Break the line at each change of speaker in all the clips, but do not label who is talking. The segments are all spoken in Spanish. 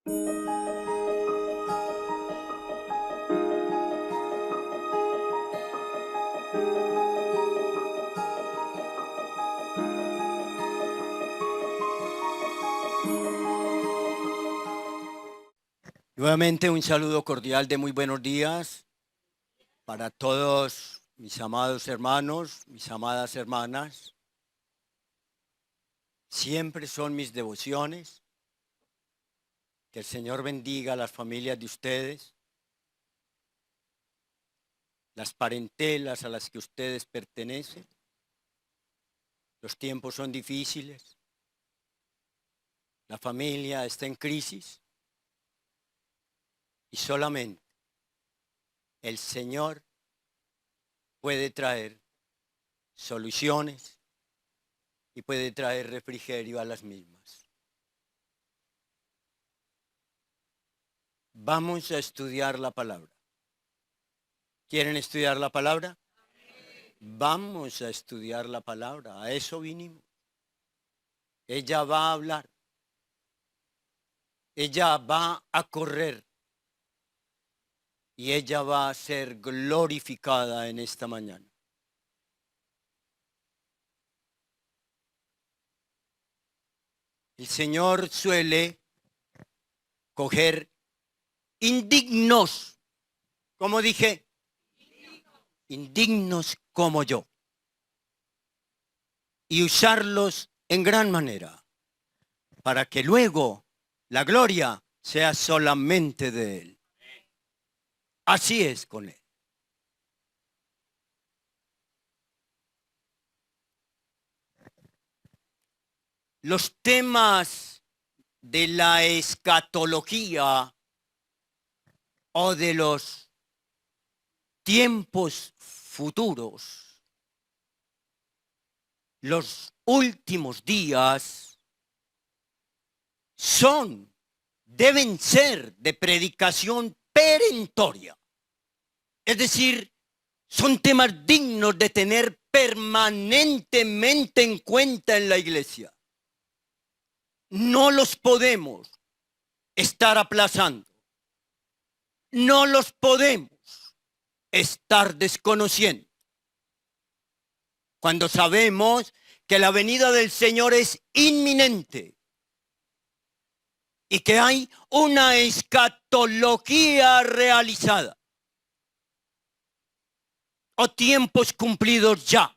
Nuevamente un saludo cordial de muy buenos días para todos mis amados hermanos, mis amadas hermanas. Siempre son mis devociones. Que el Señor bendiga a las familias de ustedes, las parentelas a las que ustedes pertenecen. Los tiempos son difíciles. La familia está en crisis. Y solamente el Señor puede traer soluciones y puede traer refrigerio a las mismas. Vamos a estudiar la palabra. ¿Quieren estudiar la palabra? Vamos a estudiar la palabra. A eso vinimos. Ella va a hablar. Ella va a correr. Y ella va a ser glorificada en esta mañana. El Señor suele coger indignos, como dije, indignos como yo, y usarlos en gran manera, para que luego la gloria sea solamente de Él. Así es con Él. Los temas de la escatología o de los tiempos futuros, los últimos días, deben ser de predicación perentoria. Es decir, son temas dignos de tener permanentemente en cuenta en la iglesia. No los podemos estar aplazando. No los podemos estar desconociendo. Cuando sabemos que la venida del Señor es inminente y que hay una escatología realizada o tiempos cumplidos ya,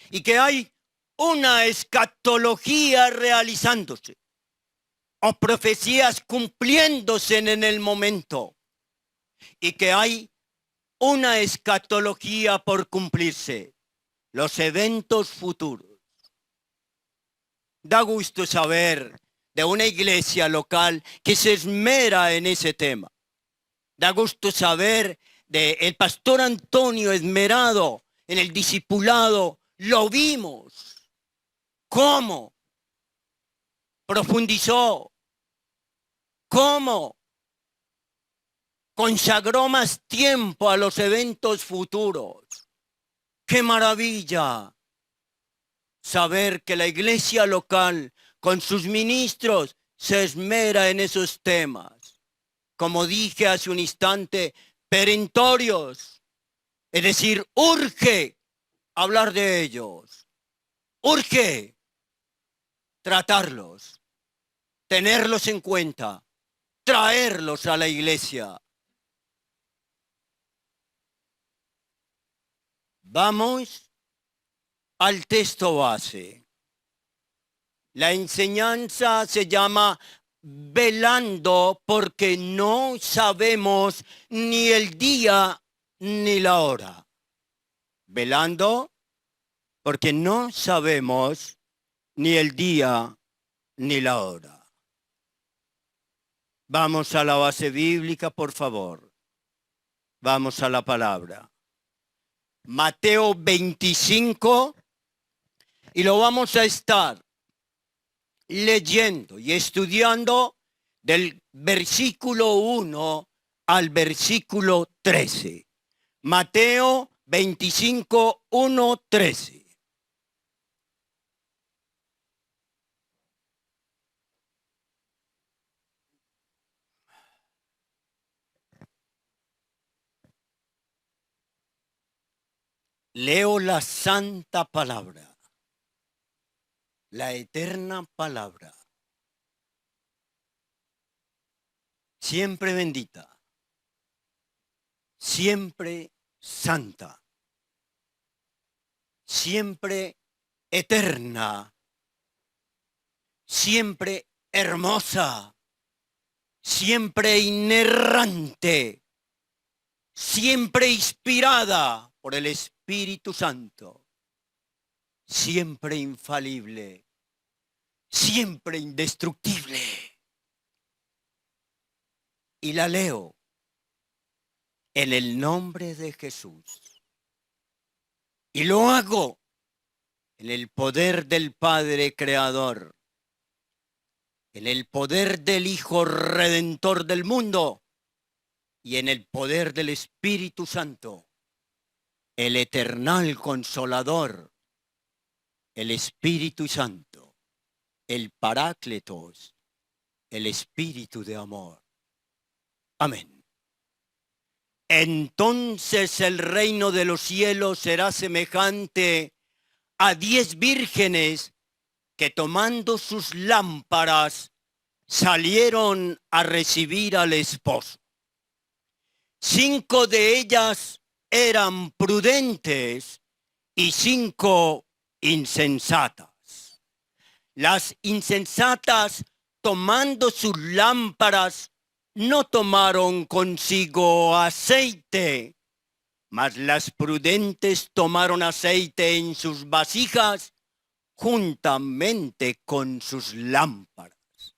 y que hay una escatología realizándose o profecías cumpliéndose en el momento, y que hay una escatología por cumplirse, los eventos futuros. Da gusto saber de una iglesia local que se esmera en ese tema. Da gusto saber del pastor Antonio esmerado en el discipulado. Lo vimos. ¿Cómo profundizó? ¿Cómo consagró más tiempo a los eventos futuros? ¡Qué maravilla! Saber que la iglesia local con sus ministros se esmera en esos temas. Como dije hace un instante, perentorios. Es decir, urge hablar de ellos. Urge tratarlos, tenerlos en cuenta, traerlos a la iglesia. Vamos al texto base. La enseñanza se llama velando porque no sabemos ni el día ni la hora. Velando porque no sabemos ni el día ni la hora. Vamos a la base bíblica, por favor. Vamos a la palabra. Mateo 25, y lo vamos a estar leyendo y estudiando del versículo 1 al versículo 13. Mateo 25, 1, 13. Leo la santa palabra, la eterna palabra, siempre bendita, siempre santa, siempre eterna, siempre hermosa, siempre inerrante, siempre inspirada por el Espíritu Santo, siempre infalible, siempre indestructible. Y la leo en el nombre de Jesús. Y lo hago en el poder del Padre Creador, en el poder del Hijo Redentor del mundo y en el poder del Espíritu Santo, el eternal Consolador, el Espíritu Santo, el Parácletos, el Espíritu de amor. Amén. Entonces el reino de los cielos será semejante a 10 vírgenes que tomando sus lámparas salieron a recibir al esposo. 5 de ellas eran prudentes y 5 insensatas. Las insensatas, tomando sus lámparas, no tomaron consigo aceite, mas las prudentes tomaron aceite en sus vasijas juntamente con sus lámparas.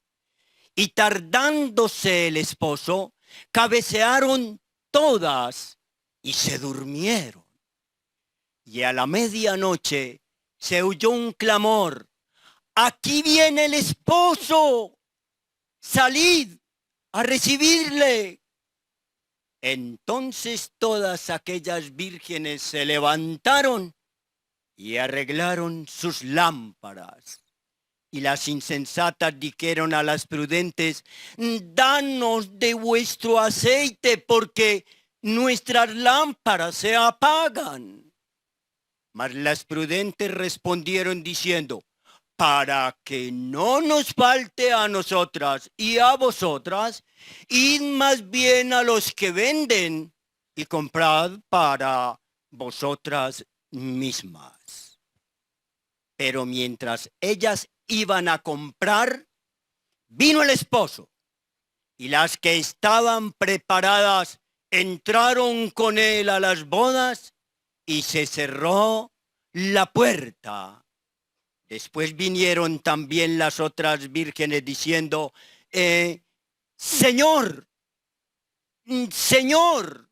Y tardándose el esposo, cabecearon todas y se durmieron. Y a la medianoche se oyó un clamor: ¡aquí viene el esposo! ¡Salid a recibirle! Entonces todas aquellas vírgenes se levantaron y arreglaron sus lámparas. Y las insensatas dijeron a las prudentes: danos de vuestro aceite, porque nuestras lámparas se apagan. Mas las prudentes respondieron diciendo: para que no nos falte a nosotras y a vosotras, id más bien a los que venden y comprad para vosotras mismas. Pero mientras ellas iban a comprar, vino el esposo, y las que estaban preparadas entraron con él a las bodas y se cerró la puerta. Después vinieron también las otras vírgenes diciendo: Señor, Señor,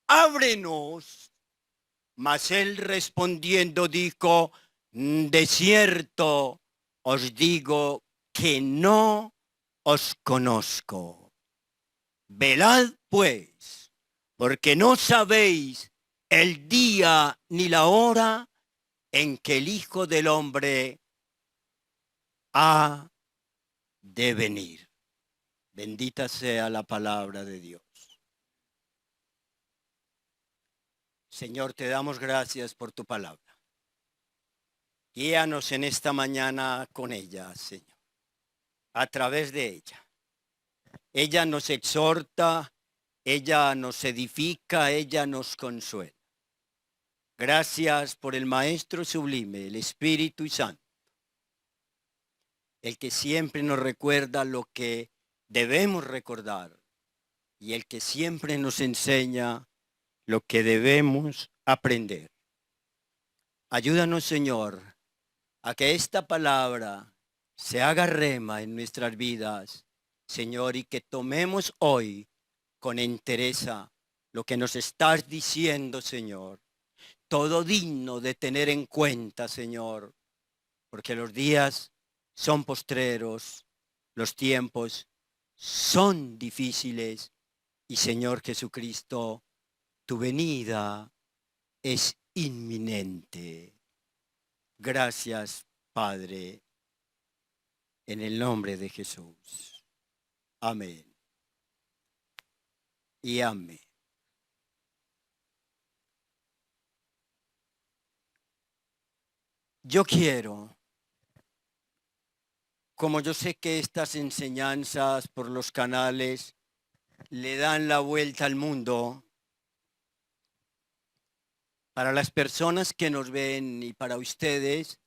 ábrenos. Mas él respondiendo dijo: de cierto os digo que no os conozco. Velad pues, porque no sabéis el día ni la hora en que el Hijo del Hombre ha de venir. Bendita sea la palabra de Dios. Señor, te damos gracias por tu palabra. Guíanos en esta mañana con ella, Señor, a través de ella. Ella nos exhorta, ella nos edifica, ella nos consuela. Gracias por el Maestro sublime, el Espíritu Santo, el que siempre nos recuerda lo que debemos recordar y el que siempre nos enseña lo que debemos aprender. Ayúdanos, Señor, a que esta palabra se haga rema en nuestras vidas, Señor, y que tomemos hoy con entereza lo que nos estás diciendo, Señor. Todo digno de tener en cuenta, Señor, porque los días son postreros, los tiempos son difíciles y, Señor Jesucristo, tu venida es inminente. Gracias, Padre, en el nombre de Jesús. Amén. Y amén. Yo quiero, como yo sé que estas enseñanzas por los canales le dan la vuelta al mundo, para las personas que nos ven y para ustedes,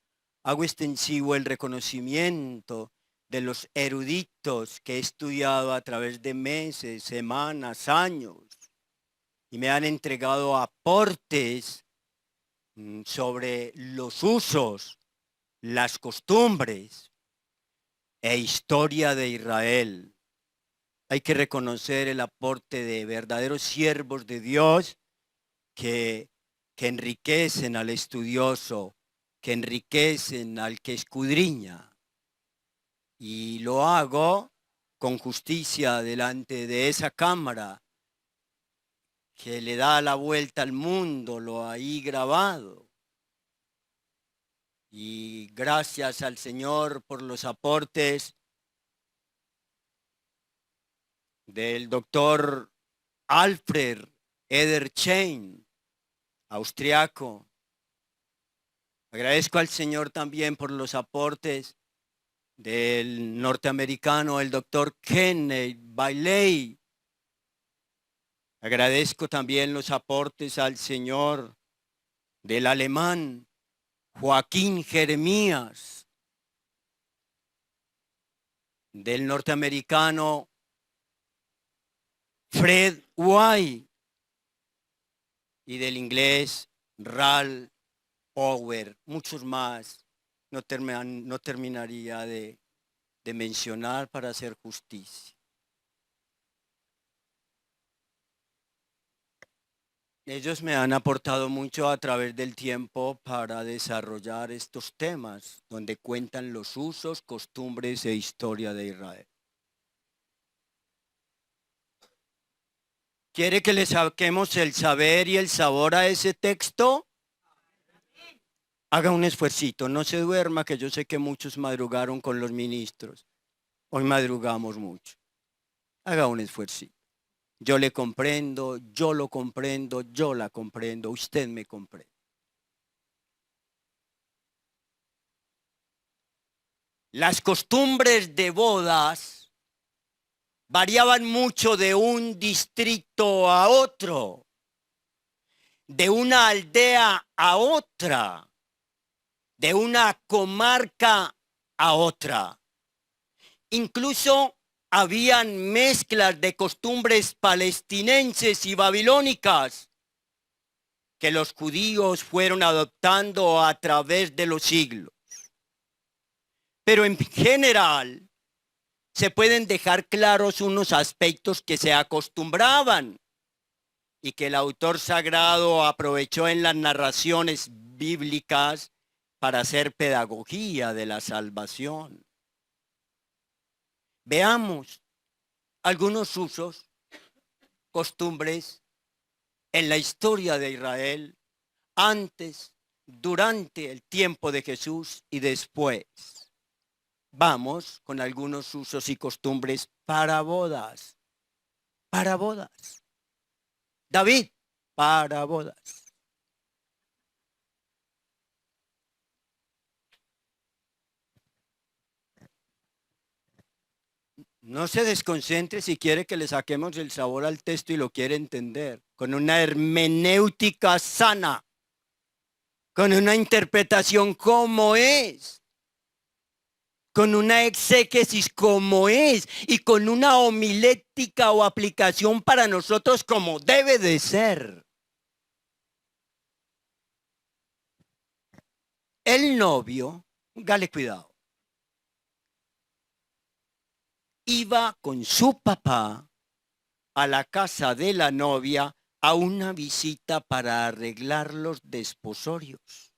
hago extensivo el reconocimiento de los eruditos que he estudiado a través de meses, semanas, años, y me han entregado aportes sobre los usos, las costumbres e historia de Israel. Hay que reconocer el aporte de verdaderos siervos de Dios que enriquecen al estudioso, que enriquecen al que escudriña. Y lo hago con justicia delante de esa cámara que le da la vuelta al mundo, lo ahí grabado. Y gracias al Señor por los aportes del doctor Alfred Edersheim, austriaco. Agradezco al Señor también por los aportes del norteamericano, el doctor Kenneth Bailey. Agradezco también los aportes al Señor del alemán Joaquín Jeremías, del norteamericano Fred White y del inglés Ralph Power, muchos más. No terminaría de mencionar para hacer justicia. Ellos me han aportado mucho a través del tiempo para desarrollar estos temas, donde cuentan los usos, costumbres e historia de Israel. ¿Quiere que le saquemos el saber y el sabor a ese texto? Haga un esfuercito, no se duerma, que yo sé que muchos madrugaron con los ministros. Hoy madrugamos mucho. Haga un esfuercito. Yo le comprendo, yo lo comprendo, yo la comprendo, usted me comprende. Las costumbres de bodas variaban mucho de un distrito a otro, de una aldea a otra, de una comarca a otra. Incluso habían mezclas de costumbres palestinenses y babilónicas que los judíos fueron adoptando a través de los siglos. Pero en general se pueden dejar claros unos aspectos que se acostumbraban y que el autor sagrado aprovechó en las narraciones bíblicas para hacer pedagogía de la salvación. Veamos algunos usos, costumbres en la historia de Israel antes, durante el tiempo de Jesús y después. Vamos con algunos usos y costumbres para bodas. Para bodas. David, para bodas. No se desconcentre si quiere que le saquemos el sabor al texto y lo quiere entender, con una hermenéutica sana, con una interpretación como es, con una exégesis como es y con una homilética o aplicación para nosotros como debe de ser. El novio, dale cuidado, iba con su papá a la casa de la novia a una visita para arreglar los desposorios.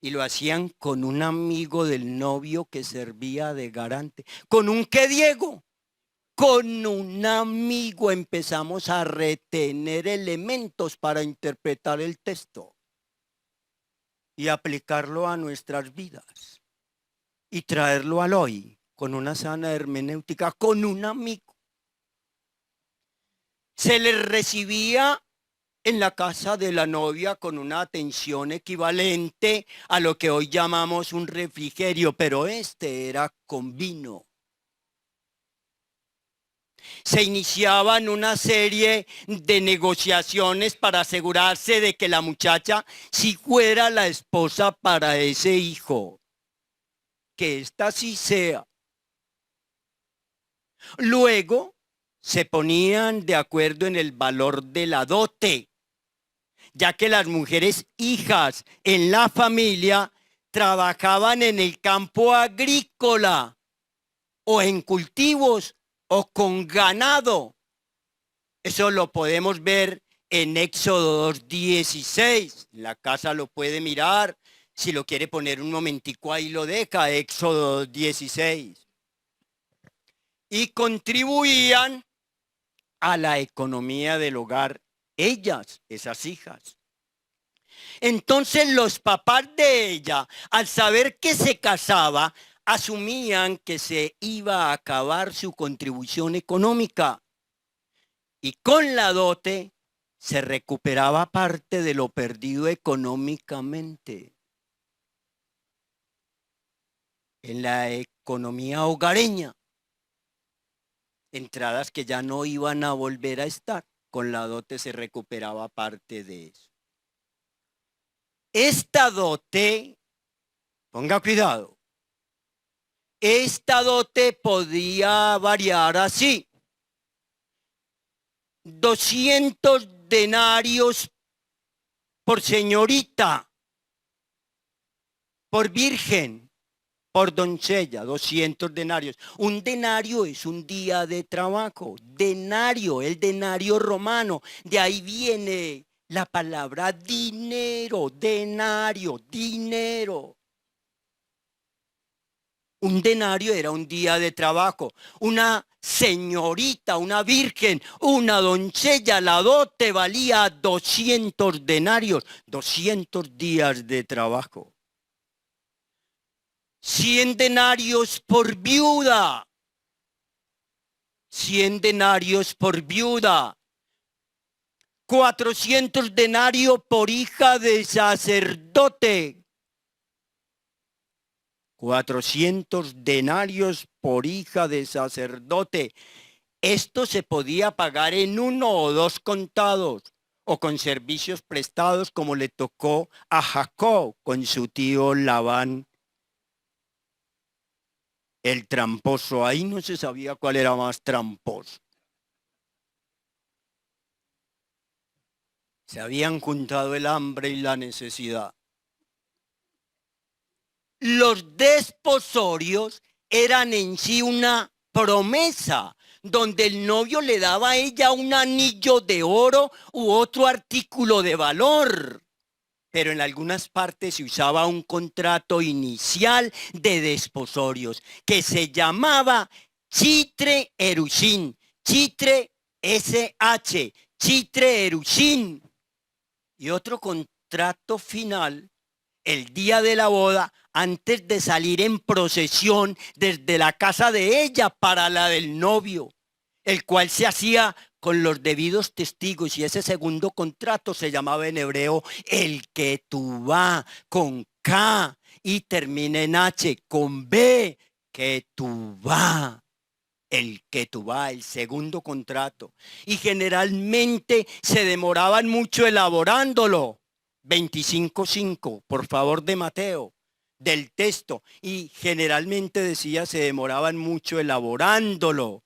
Y lo hacían con un amigo del novio que servía de garante. ¿Con un qué, Diego? Con un amigo. Empezamos a retener elementos para interpretar el texto y aplicarlo a nuestras vidas y traerlo al hoy con una sana hermenéutica, con un amigo. Se les recibía en la casa de la novia con una atención equivalente a lo que hoy llamamos un refrigerio, pero este era con vino. Se iniciaban una serie de negociaciones para asegurarse de que la muchacha sí fuera la esposa para ese hijo. Que ésta sí sea. Luego se ponían de acuerdo en el valor de la dote, ya que las mujeres hijas en la familia trabajaban en el campo agrícola o en cultivos o con ganado. Eso lo podemos ver en Éxodo 2:16. La casa lo puede mirar. Si lo quiere poner un momentico ahí lo deja, Éxodo 2:16. Y contribuían a la economía del hogar ellas, esas hijas. Entonces los papás de ella, al saber que se casaba, asumían que se iba a acabar su contribución económica y con la dote se recuperaba parte de lo perdido económicamente. En la economía hogareña, entradas que ya no iban a volver a estar, con la dote se recuperaba parte de eso. Esta dote, ponga cuidado, esta dote podía variar así: 200 denarios por señorita, por virgen, por doncella, 200 denarios. Un denario es un día de trabajo. Denario, el denario romano. De ahí viene la palabra dinero, denario, dinero. Un denario era un día de trabajo. Una señorita, una virgen, una doncella, la dote valía 200 denarios, 200 días de trabajo. 100 denarios por viuda. 100 denarios por viuda. 400 denarios por hija de sacerdote. 400 denarios por hija de sacerdote. Esto se podía pagar en 1 o 2 contados o con servicios prestados, como le tocó a Jacob con su tío Labán, el tramposo. Ahí no se sabía cuál era más tramposo. Se habían juntado el hambre y la necesidad. Los desposorios eran en sí una promesa, donde el novio le daba a ella un anillo de oro u otro artículo de valor. Pero en algunas partes se usaba un contrato inicial de desposorios que se llamaba Chitre Erushin, Chitre SH, Chitre Erushin. Y otro contrato final el día de la boda, antes de salir en procesión desde la casa de ella para la del novio, el cual se hacía con los debidos testigos, y ese segundo contrato se llamaba en hebreo el ketubá, con K, y termina en H, con B, ketubá. El ketubá, el segundo contrato. Y generalmente se demoraban mucho elaborándolo. 25:5, por favor, de Mateo, del texto. Y generalmente decía se demoraban mucho elaborándolo.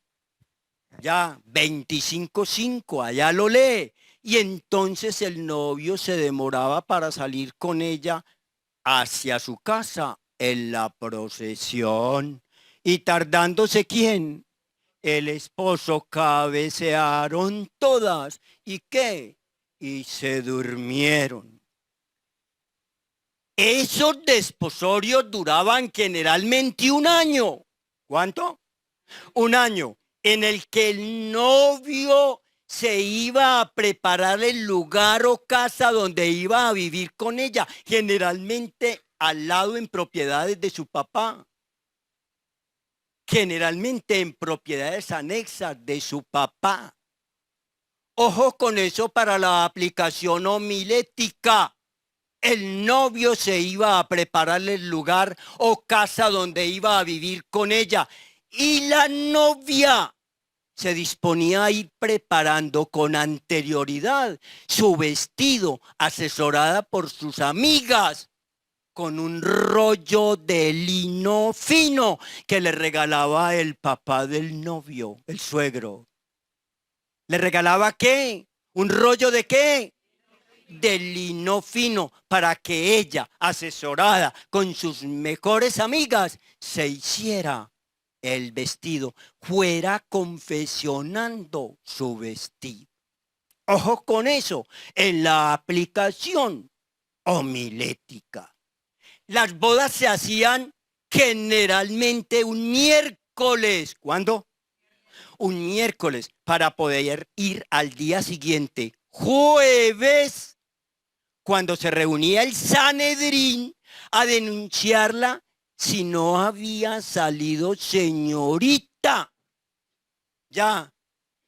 Ya, 25:5, allá lo lee. Y entonces el novio se demoraba para salir con ella hacia su casa en la procesión. Y tardándose, ¿quién? El esposo. Cabecearon todas. ¿Y qué? Y se durmieron. Esos desposorios duraban generalmente un año. ¿Cuánto? Un año en el que el novio se iba a preparar el lugar o casa donde iba a vivir con ella, generalmente al lado en propiedades de su papá, generalmente en propiedades anexas de su papá, Ojo con eso para la aplicación homilética. El novio se iba a preparar el lugar o casa donde iba a vivir con ella. Y la novia se disponía a ir preparando con anterioridad su vestido, asesorada por sus amigas, con un rollo de lino fino que le regalaba el papá del novio, el suegro. ¿Le regalaba qué? ¿Un rollo de qué? De lino fino para que ella, asesorada con sus mejores amigas, se hiciera el vestido, fuera confeccionando su vestido. Ojo con eso, en la aplicación homilética. Las bodas se hacían generalmente un miércoles. ¿Cuándo? Un miércoles para poder ir al día siguiente, jueves, cuando se reunía el Sanedrín a denunciarla si no había salido señorita. Ya,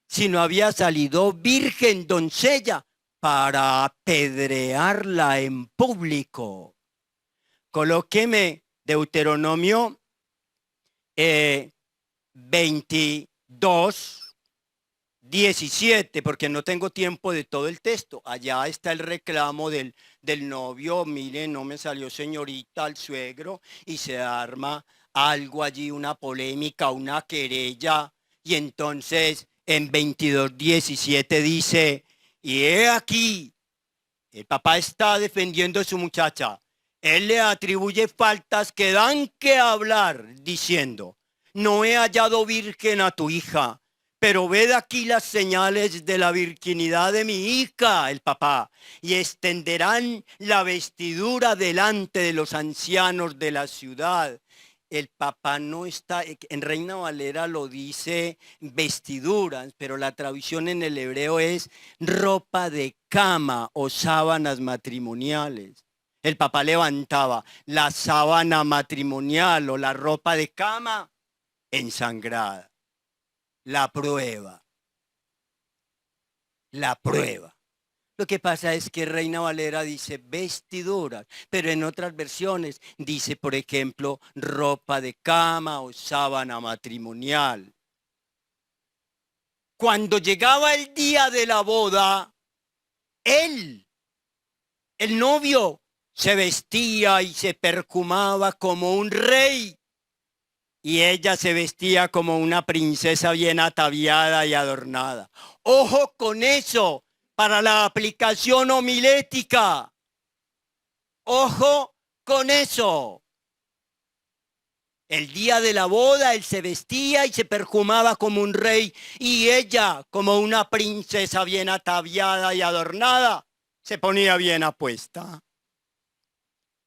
si no había salido virgen, doncella, para apedrearla en público. Colóqueme Deuteronomio 22:17, porque no tengo tiempo de todo el texto. Allá está el reclamo del novio. Mire, no me salió señorita al suegro, y se arma algo allí, una polémica, una querella. Y entonces en 22:17 dice, y he aquí, el papá está defendiendo a su muchacha. Él le atribuye faltas que dan que hablar, diciendo, no he hallado virgen a tu hija, pero ved aquí las señales de la virginidad de mi hija, el papá, y extenderán la vestidura delante de los ancianos de la ciudad. El papá no está, en Reina Valera lo dice vestiduras, pero la traducción en el hebreo es ropa de cama o sábanas matrimoniales. El papá levantaba la sábana matrimonial o la ropa de cama ensangrada. La prueba. La prueba. Lo que pasa es que Reina Valera dice vestiduras, pero en otras versiones dice, por ejemplo, ropa de cama o sábana matrimonial. Cuando llegaba el día de la boda, él, el novio, se vestía y se perfumaba como un rey, y ella se vestía como una princesa bien ataviada y adornada. ¡Ojo con eso! Para la aplicación homilética. Ojo con eso. El día de la boda él se vestía y se perfumaba como un rey, y ella, como una princesa bien ataviada y adornada, se ponía bien apuesta.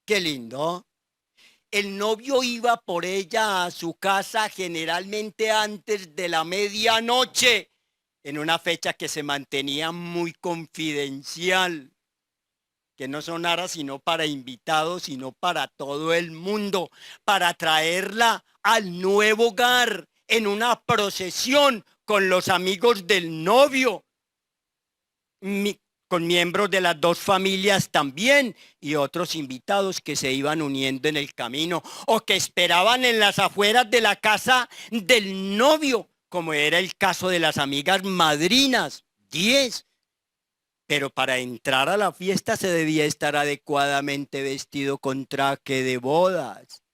Qué lindo. El novio iba por ella a su casa generalmente antes de la medianoche, en una fecha que se mantenía muy confidencial, que no sonara sino para invitados, sino para todo el mundo, para traerla al nuevo hogar en una procesión con los amigos del novio, con miembros de las dos familias también, y otros invitados que se iban uniendo en el camino o que esperaban en las afueras de la casa del novio, como era el caso de las amigas madrinas, 10. Pero para entrar a la fiesta se debía estar adecuadamente vestido con traje de bodas.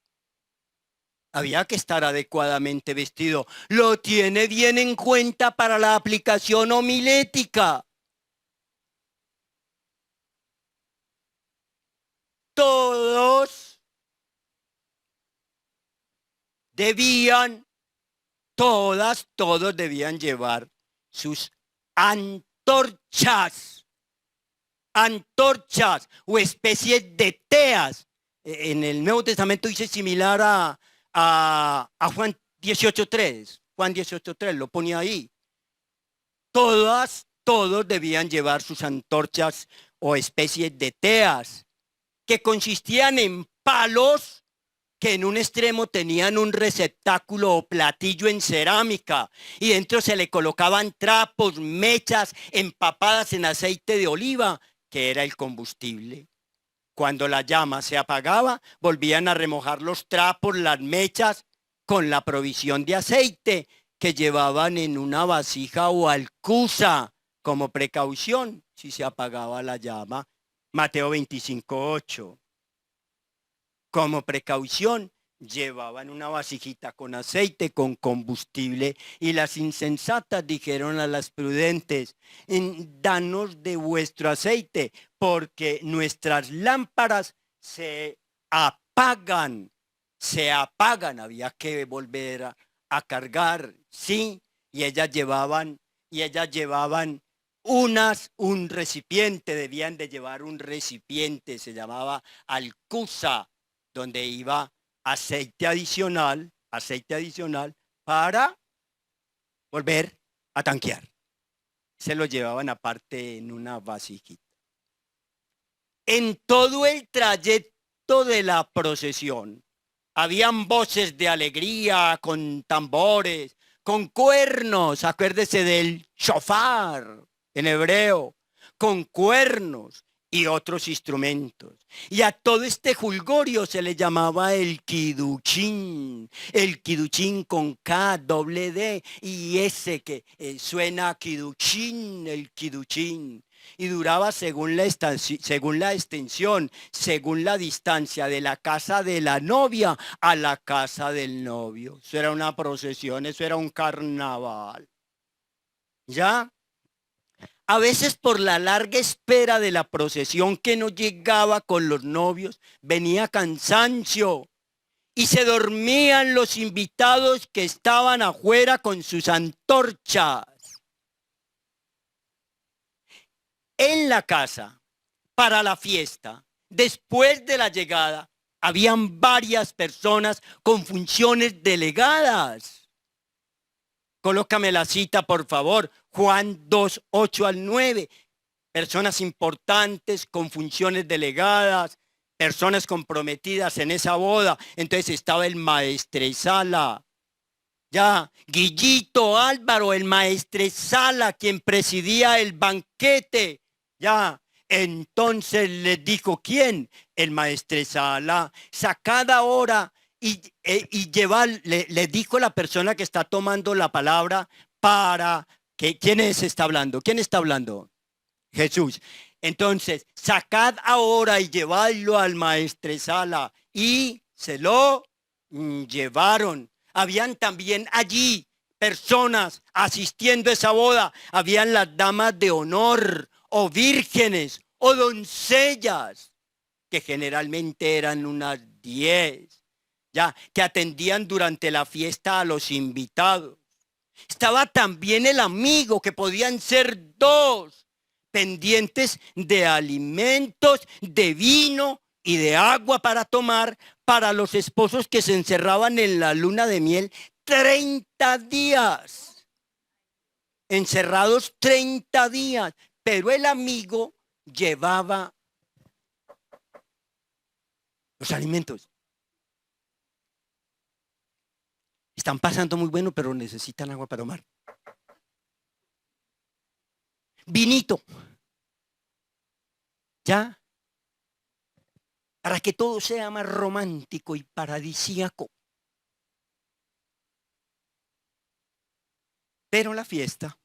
Había que estar adecuadamente vestido. Lo tiene bien en cuenta para la aplicación homilética. Todos debían, todos debían llevar sus antorchas o especies de teas. En el Nuevo Testamento dice similar a Juan 18:3. Juan 18:3 lo ponía ahí. Todos debían llevar sus antorchas o especies de teas, que consistían en palos que en un extremo tenían un receptáculo o platillo en cerámica y dentro se le colocaban trapos, mechas empapadas en aceite de oliva, que era el combustible. Cuando la llama se apagaba, volvían a remojar los trapos, las mechas, con la provisión de aceite que llevaban en una vasija o alcusa como precaución si se apagaba la llama. Mateo 25:8. Como precaución, llevaban una vasijita con aceite, con combustible, y las insensatas dijeron a las prudentes: danos de vuestro aceite, porque nuestras lámparas se apagan, había que volver a cargar, ¿sí? Y ellas llevaban un recipiente, debían de llevar un recipiente, se llamaba alcusa, donde iba aceite adicional para volver a tanquear. Se lo llevaban aparte en una vasijita. En todo el trayecto de la procesión, habían voces de alegría, con tambores, con cuernos, acuérdese del shofar en hebreo, con cuernos y otros instrumentos. Y a todo este jolgorio se le llamaba el kiduchín con K, doble D y S que suena kiduchín, el kiduchín. Y duraba según la extensión, según la distancia de la casa de la novia a la casa del novio. Eso era una procesión, eso era un carnaval. ¿Ya? A veces por la larga espera de la procesión que no llegaba con los novios, venía cansancio y se dormían los invitados que estaban afuera con sus antorchas. En la casa, para la fiesta, después de la llegada, habían varias personas con funciones delegadas. Colócame la cita, por favor. Juan 2, 8 al 9. Personas importantes con funciones delegadas, personas comprometidas en esa boda. Entonces estaba el maestresala. Ya, Guillito Álvaro, el maestresala, quien presidía el banquete. Ya, entonces les dijo, ¿quién? El maestresala. Sacad ahora y llevar, le dijo la persona que está tomando la palabra para que, ¿quién está hablando? ¿Quién está hablando? Jesús. Entonces, sacad ahora y llevadlo al maestresala. Y se lo llevaron. Habían también allí personas asistiendo a esa boda. Habían las damas de honor o vírgenes o doncellas, que generalmente eran unas 10, ya, que atendían durante la fiesta a los invitados. Estaba también el amigo, que podían ser 2, pendientes de alimentos, de vino y de agua para tomar para los esposos que se encerraban en la luna de miel 30 días. Encerrados 30 días. Pero el amigo llevaba los alimentos. Están pasando muy bueno, pero necesitan agua para tomar. Vinito. ¿Ya? Para que todo sea más romántico y paradisíaco. Pero la fiesta,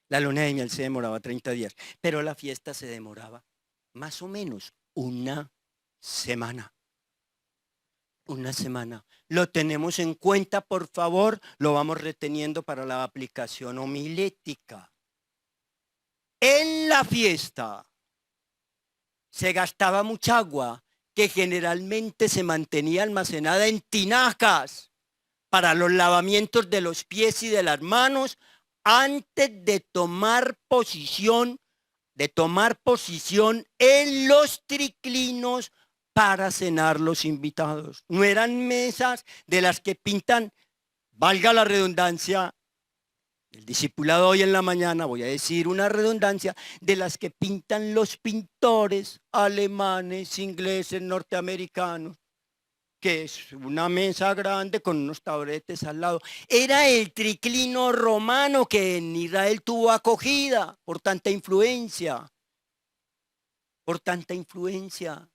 la luna de miel se demoraba 30 días, pero la fiesta se demoraba más o menos una semana. Una semana. Lo tenemos en cuenta, por favor, lo vamos reteniendo para la aplicación homilética. En la fiesta se gastaba mucha agua, que generalmente se mantenía almacenada en tinajas para los lavamientos de los pies y de las manos antes de tomar posición en los triclinos para cenar los invitados. No eran mesas de las que pintan, valga la redundancia, el discipulado hoy en la mañana, voy a decir una redundancia, de las que pintan los pintores alemanes, ingleses, norteamericanos. que es una mesa grande con unos taburetes al lado. Era el triclino romano que en Israel tuvo acogida por tanta influencia, por tanta influencia.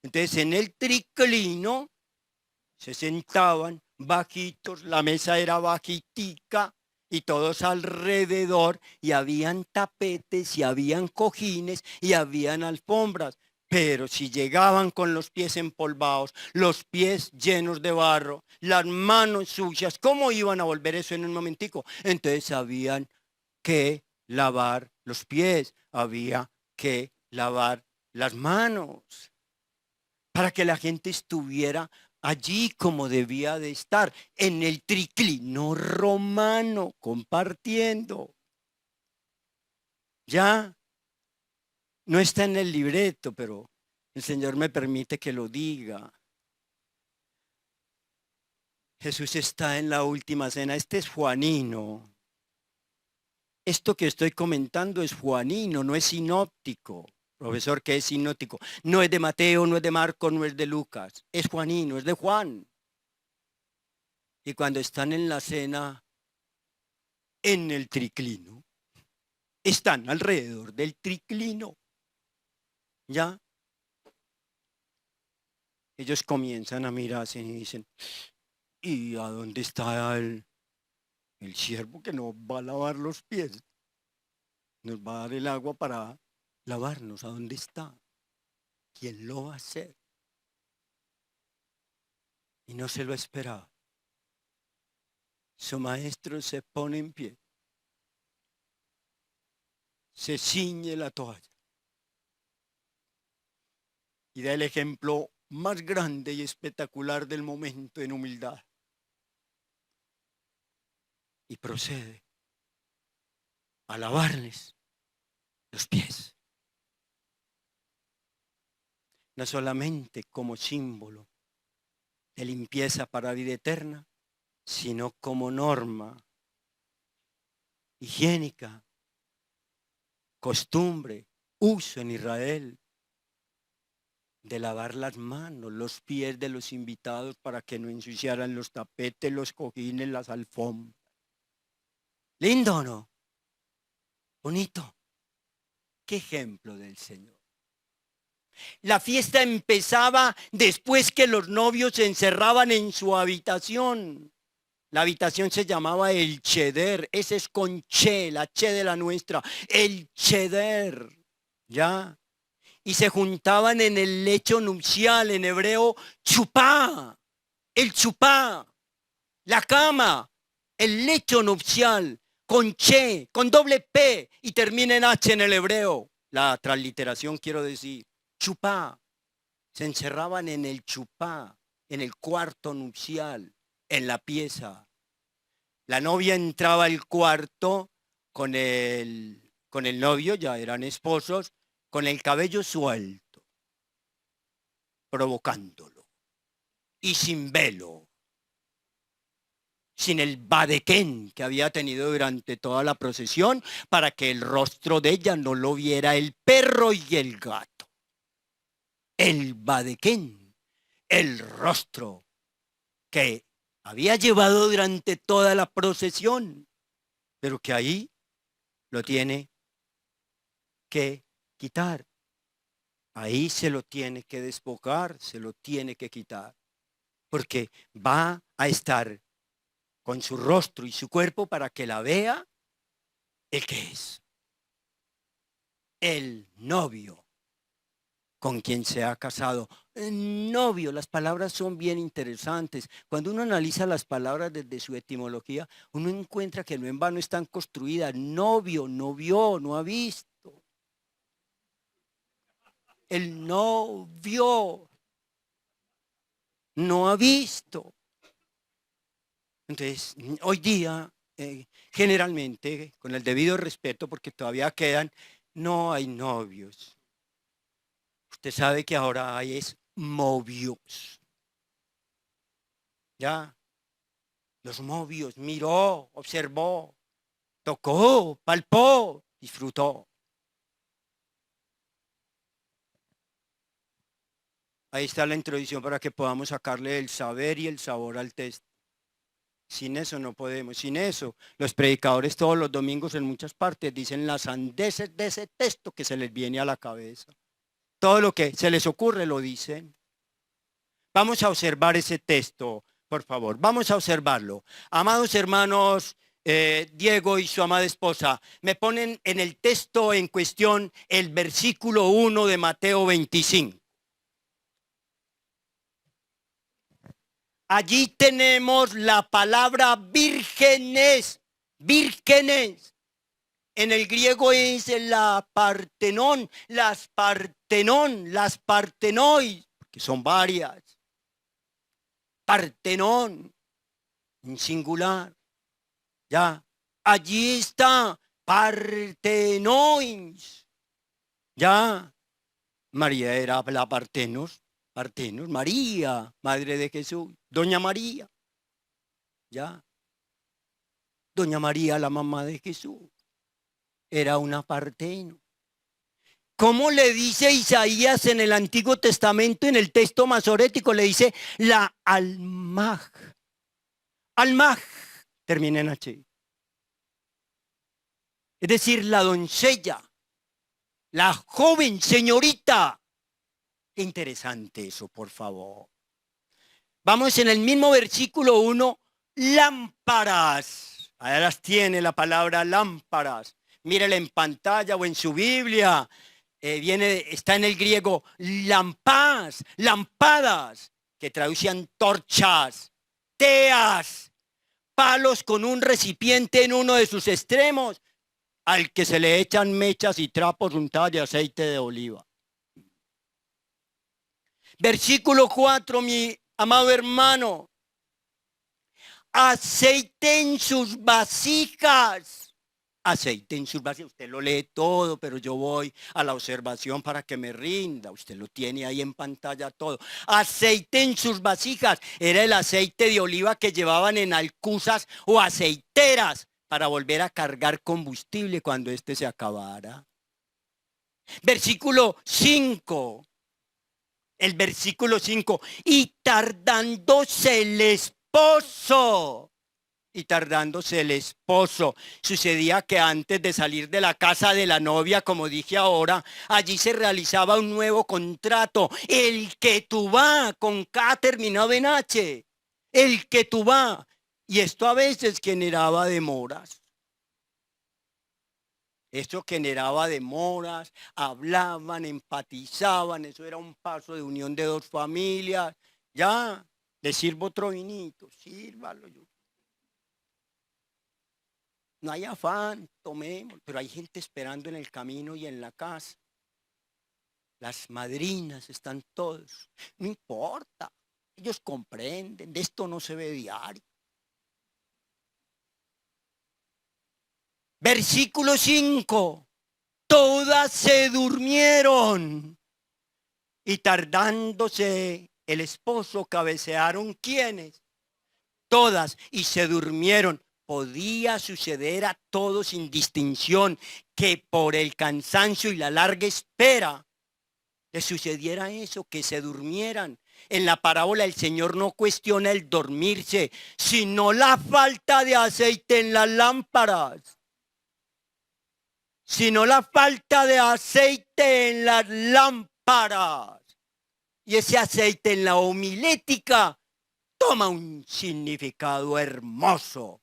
Entonces en el triclino se sentaban bajitos, la mesa era bajitica y todos alrededor, y habían tapetes y habían cojines y habían alfombras. Pero si llegaban con los pies empolvados, los pies llenos de barro, las manos sucias, ¿cómo iban a volver eso en un momentico? Entonces habían que lavar los pies, había que lavar las manos para que la gente estuviera allí como debía de estar, en el triclino romano, compartiendo. Ya no está en el libreto, pero el Señor me permite que lo diga. Jesús está en la última cena. Este es Juanino. Esto que estoy comentando es Juanino, no es sinóptico. Profesor, ¿qué es sinóptico? No es de Mateo, no es de Marcos, no es de Lucas. Es Juanino, es de Juan. Y cuando están en la cena, en el triclino, están alrededor del triclino. ¿Ya? Ellos comienzan a mirarse y dicen, ¿y a dónde está el siervo que nos va a lavar los pies? Nos va a dar el agua para lavarnos. ¿A dónde está? ¿Quién lo va a hacer? Y no se lo esperaba. Su maestro se pone en pie, se ciñe la toalla y da el ejemplo más grande y espectacular del momento en humildad. Y procede a lavarles los pies. No solamente como símbolo de limpieza para vida eterna, sino como norma higiénica, costumbre, uso en Israel de lavar las manos, los pies de los invitados para que no ensuciaran los tapetes, los cojines, las alfombras. ¿Lindo o no? Bonito. ¿Qué ejemplo del Señor? La fiesta empezaba después que los novios se encerraban en su habitación. La habitación se llamaba el cheder. Ese es con che, la che de la nuestra. El cheder. ¿Ya? Y se juntaban en el lecho nupcial, en hebreo, chupá. El chupá. La cama. El lecho nupcial. Con che, con doble P y termina en H en el hebreo. La transliteración quiero decir. Chupá. Se encerraban en el chupá, en el cuarto nupcial, en la pieza. La novia entraba al cuarto con el novio, ya eran esposos, con el cabello suelto, provocándolo, y sin velo, sin el badequén que había tenido durante toda la procesión, para que el rostro de ella no lo viera el perro y el gato. El badequén, el rostro que había llevado durante toda la procesión, pero que ahí lo tiene que quitar. Ahí se lo tiene que despojar, se lo tiene que quitar, porque va a estar con su rostro y su cuerpo para que la vea el que es, el novio con quien se ha casado. Novio, las palabras son bien interesantes. Cuando uno analiza las palabras desde su etimología, uno encuentra que no en vano están construidas. Novio, no vio, no ha visto. El novio no ha visto. Entonces, hoy día, generalmente, con el debido respeto, porque todavía quedan, no hay novios. Usted sabe que ahora hay es movios. ¿Ya? Los movios, miró, observó, tocó, palpó, disfrutó. Ahí está la introducción para que podamos sacarle el saber y el sabor al texto. Sin eso no podemos. Sin eso, los predicadores todos los domingos en muchas partes dicen las sandeces de ese texto que se les viene a la cabeza. Todo lo que se les ocurre lo dicen. Vamos a observar ese texto, por favor. Vamos a observarlo. Amados hermanos, Diego y su amada esposa, me ponen en el texto en cuestión el versículo 1 de Mateo 25. Allí tenemos la palabra vírgenes, vírgenes. En el griego es la partenón, las partenois, que son varias. Partenón, en singular. Ya, allí está, partenois. Ya, María era la Partenos, María, madre de Jesús, Doña María. Ya, Doña María, la mamá de Jesús, era una parteno. ¿Cómo le dice Isaías en el Antiguo Testamento, en el texto masorético? Le dice la almaj. Almaj termina en H. Es decir, la doncella, la joven señorita. Qué interesante eso, por favor. Vamos en el mismo versículo 1, lámparas. Ahí las tiene la palabra lámparas. Mírela en pantalla o en su Biblia. Está en el griego lampas, lampadas, que traduce antorchas, teas, palos con un recipiente en uno de sus extremos, al que se le echan mechas y trapos untados de aceite de oliva. Versículo 4, mi amado hermano. Aceite en sus vasijas. Aceite en sus vasijas. Usted lo lee todo, pero yo voy a la observación para que me rinda. Usted lo tiene ahí en pantalla todo. Aceite en sus vasijas. Era el aceite de oliva que llevaban en alcuzas o aceiteras para volver a cargar combustible cuando éste se acabara. Versículo 5. El versículo 5. Y tardándose el esposo. Y tardándose el esposo. Sucedía que antes de salir de la casa de la novia, como dije ahora, allí se realizaba un nuevo contrato. El ketubá, con K terminado en H. El ketubá. Y esto a veces generaba demoras. Esto generaba demoras, hablaban, empatizaban. Eso era un paso de unión de dos familias. Ya, le sirvo otro vinito, sírvalo yo. No hay afán, tomemos, pero hay gente esperando en el camino y en la casa. Las madrinas están todos. No importa, ellos comprenden, de esto no se ve diario. Versículo 5. Todas se durmieron y tardándose el esposo cabecearon. ¿Quiénes? Todas, y se durmieron. Podía suceder a todos sin distinción que por el cansancio y la larga espera les sucediera eso, que se durmieran. En la parábola el Señor no cuestiona el dormirse, sino la falta de aceite en las lámparas. Sino la falta de aceite en las lámparas. Y ese aceite en la homilética toma un significado hermoso,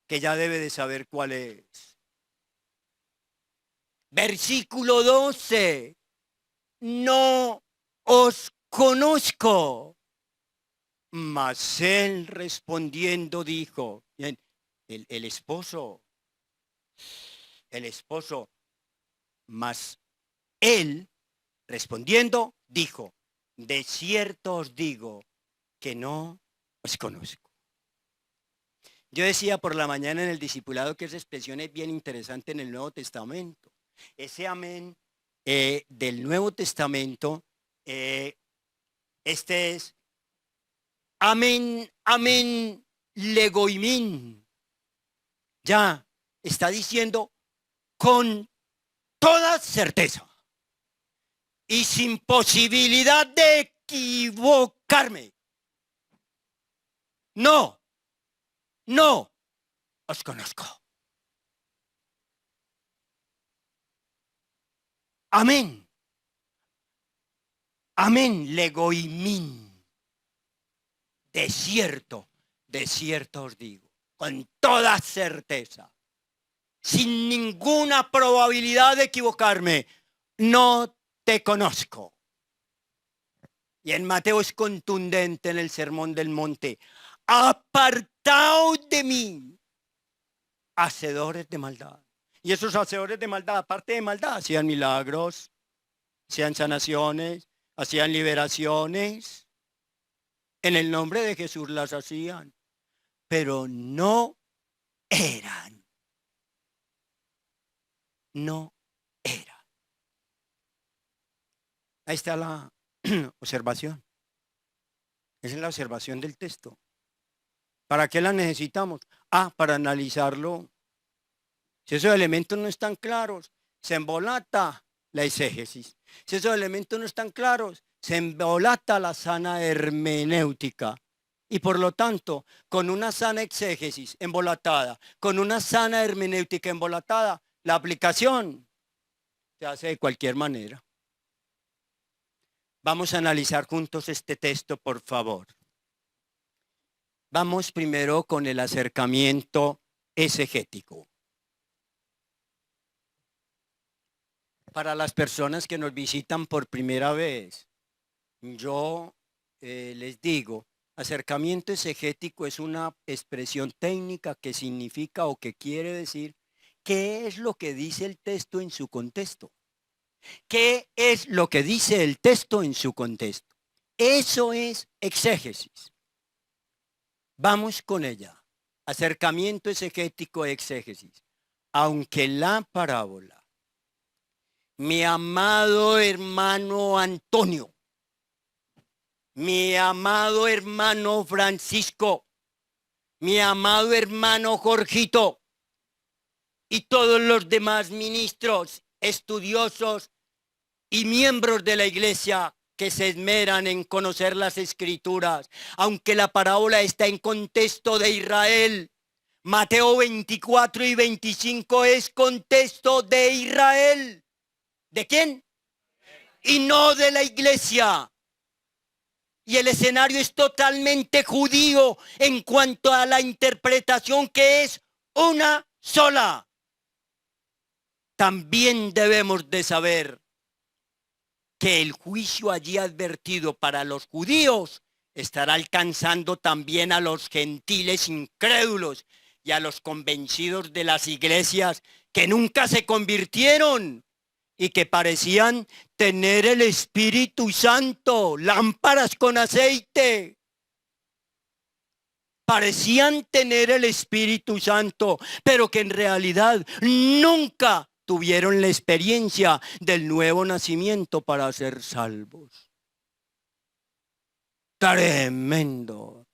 que ya debe de saber cuál es. Versículo 12. No os conozco. Mas él respondiendo dijo, bien, el esposo, mas él respondiendo dijo, de cierto os digo que no os conozco. Yo decía por la mañana en el discipulado que esa expresión es bien interesante en el Nuevo Testamento. Ese amén del Nuevo Testamento, este es amén, amén, legoimín. Ya está diciendo con toda certeza. y sin posibilidad de equivocarme. No os conozco. Amén. Amén, legoimín. De cierto os digo, con toda certeza, sin ninguna probabilidad de equivocarme, no te conozco. Y en Mateo es contundente en el Sermón del Monte: apartaos de mí, hacedores de maldad. Y esos hacedores de maldad, aparte de maldad, hacían milagros, hacían sanaciones, hacían liberaciones. En el nombre de Jesús las hacían, pero no eran. No eran. Ahí está la observación. Esa es la observación del texto. ¿Para qué la necesitamos? Para analizarlo. Si esos elementos no están claros, se embolata la exégesis. Si esos elementos no están claros, se embolata la sana hermenéutica. Y por lo tanto, con una sana exégesis embolatada, con una sana hermenéutica embolatada, la aplicación se hace de cualquier manera. Vamos a analizar juntos este texto, por favor. Vamos primero con el acercamiento exegético. Para las personas que nos visitan por primera vez, yo les digo, acercamiento exegético es una expresión técnica que significa o que quiere decir qué es lo que dice el texto en su contexto. ¿Qué es lo que dice el texto en su contexto? Eso es exégesis. Vamos con ella. Acercamiento exegético, exégesis. Aunque la parábola, mi amado hermano Antonio, mi amado hermano Francisco, mi amado hermano Jorgito y todos los demás ministros, estudiosos y miembros de la iglesia que se esmeran en conocer las escrituras, aunque la parábola está en contexto de Israel. Mateo 24 y 25 es contexto de Israel. ¿De quién? Y no de la iglesia. Y el escenario es totalmente judío en cuanto a la interpretación, que es una sola. También debemos de saber que el juicio allí advertido para los judíos estará alcanzando también a los gentiles incrédulos y a los convencidos de las iglesias que nunca se convirtieron y que parecían tener el Espíritu Santo, lámparas con aceite. Parecían tener el Espíritu Santo, pero que en realidad nunca tuvieron la experiencia del nuevo nacimiento para ser salvos. Tremendo.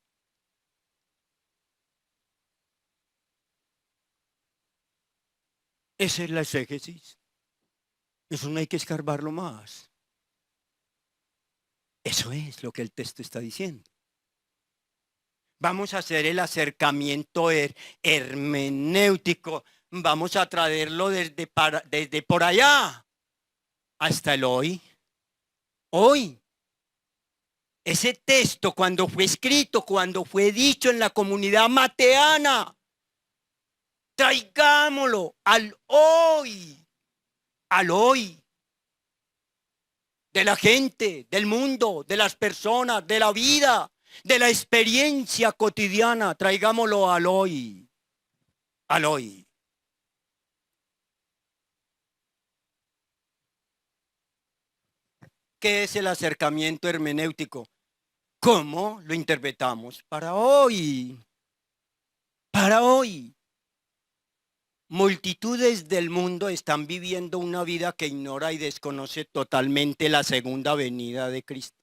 Esa es la exégesis. Eso no hay que escarbarlo más. Eso es lo que el texto está diciendo. Vamos a hacer el acercamiento hermenéutico. Vamos a traerlo desde por allá hasta el hoy. Hoy. Ese texto, cuando fue escrito, cuando fue dicho en la comunidad mateana, traigámoslo al hoy de la gente, del mundo, de las personas, de la vida, de la experiencia cotidiana. Traigámoslo al hoy. ¿Qué es el acercamiento hermenéutico? ¿Cómo lo interpretamos para hoy? Para hoy. Multitudes del mundo están viviendo una vida que ignora y desconoce totalmente la segunda venida de Cristo.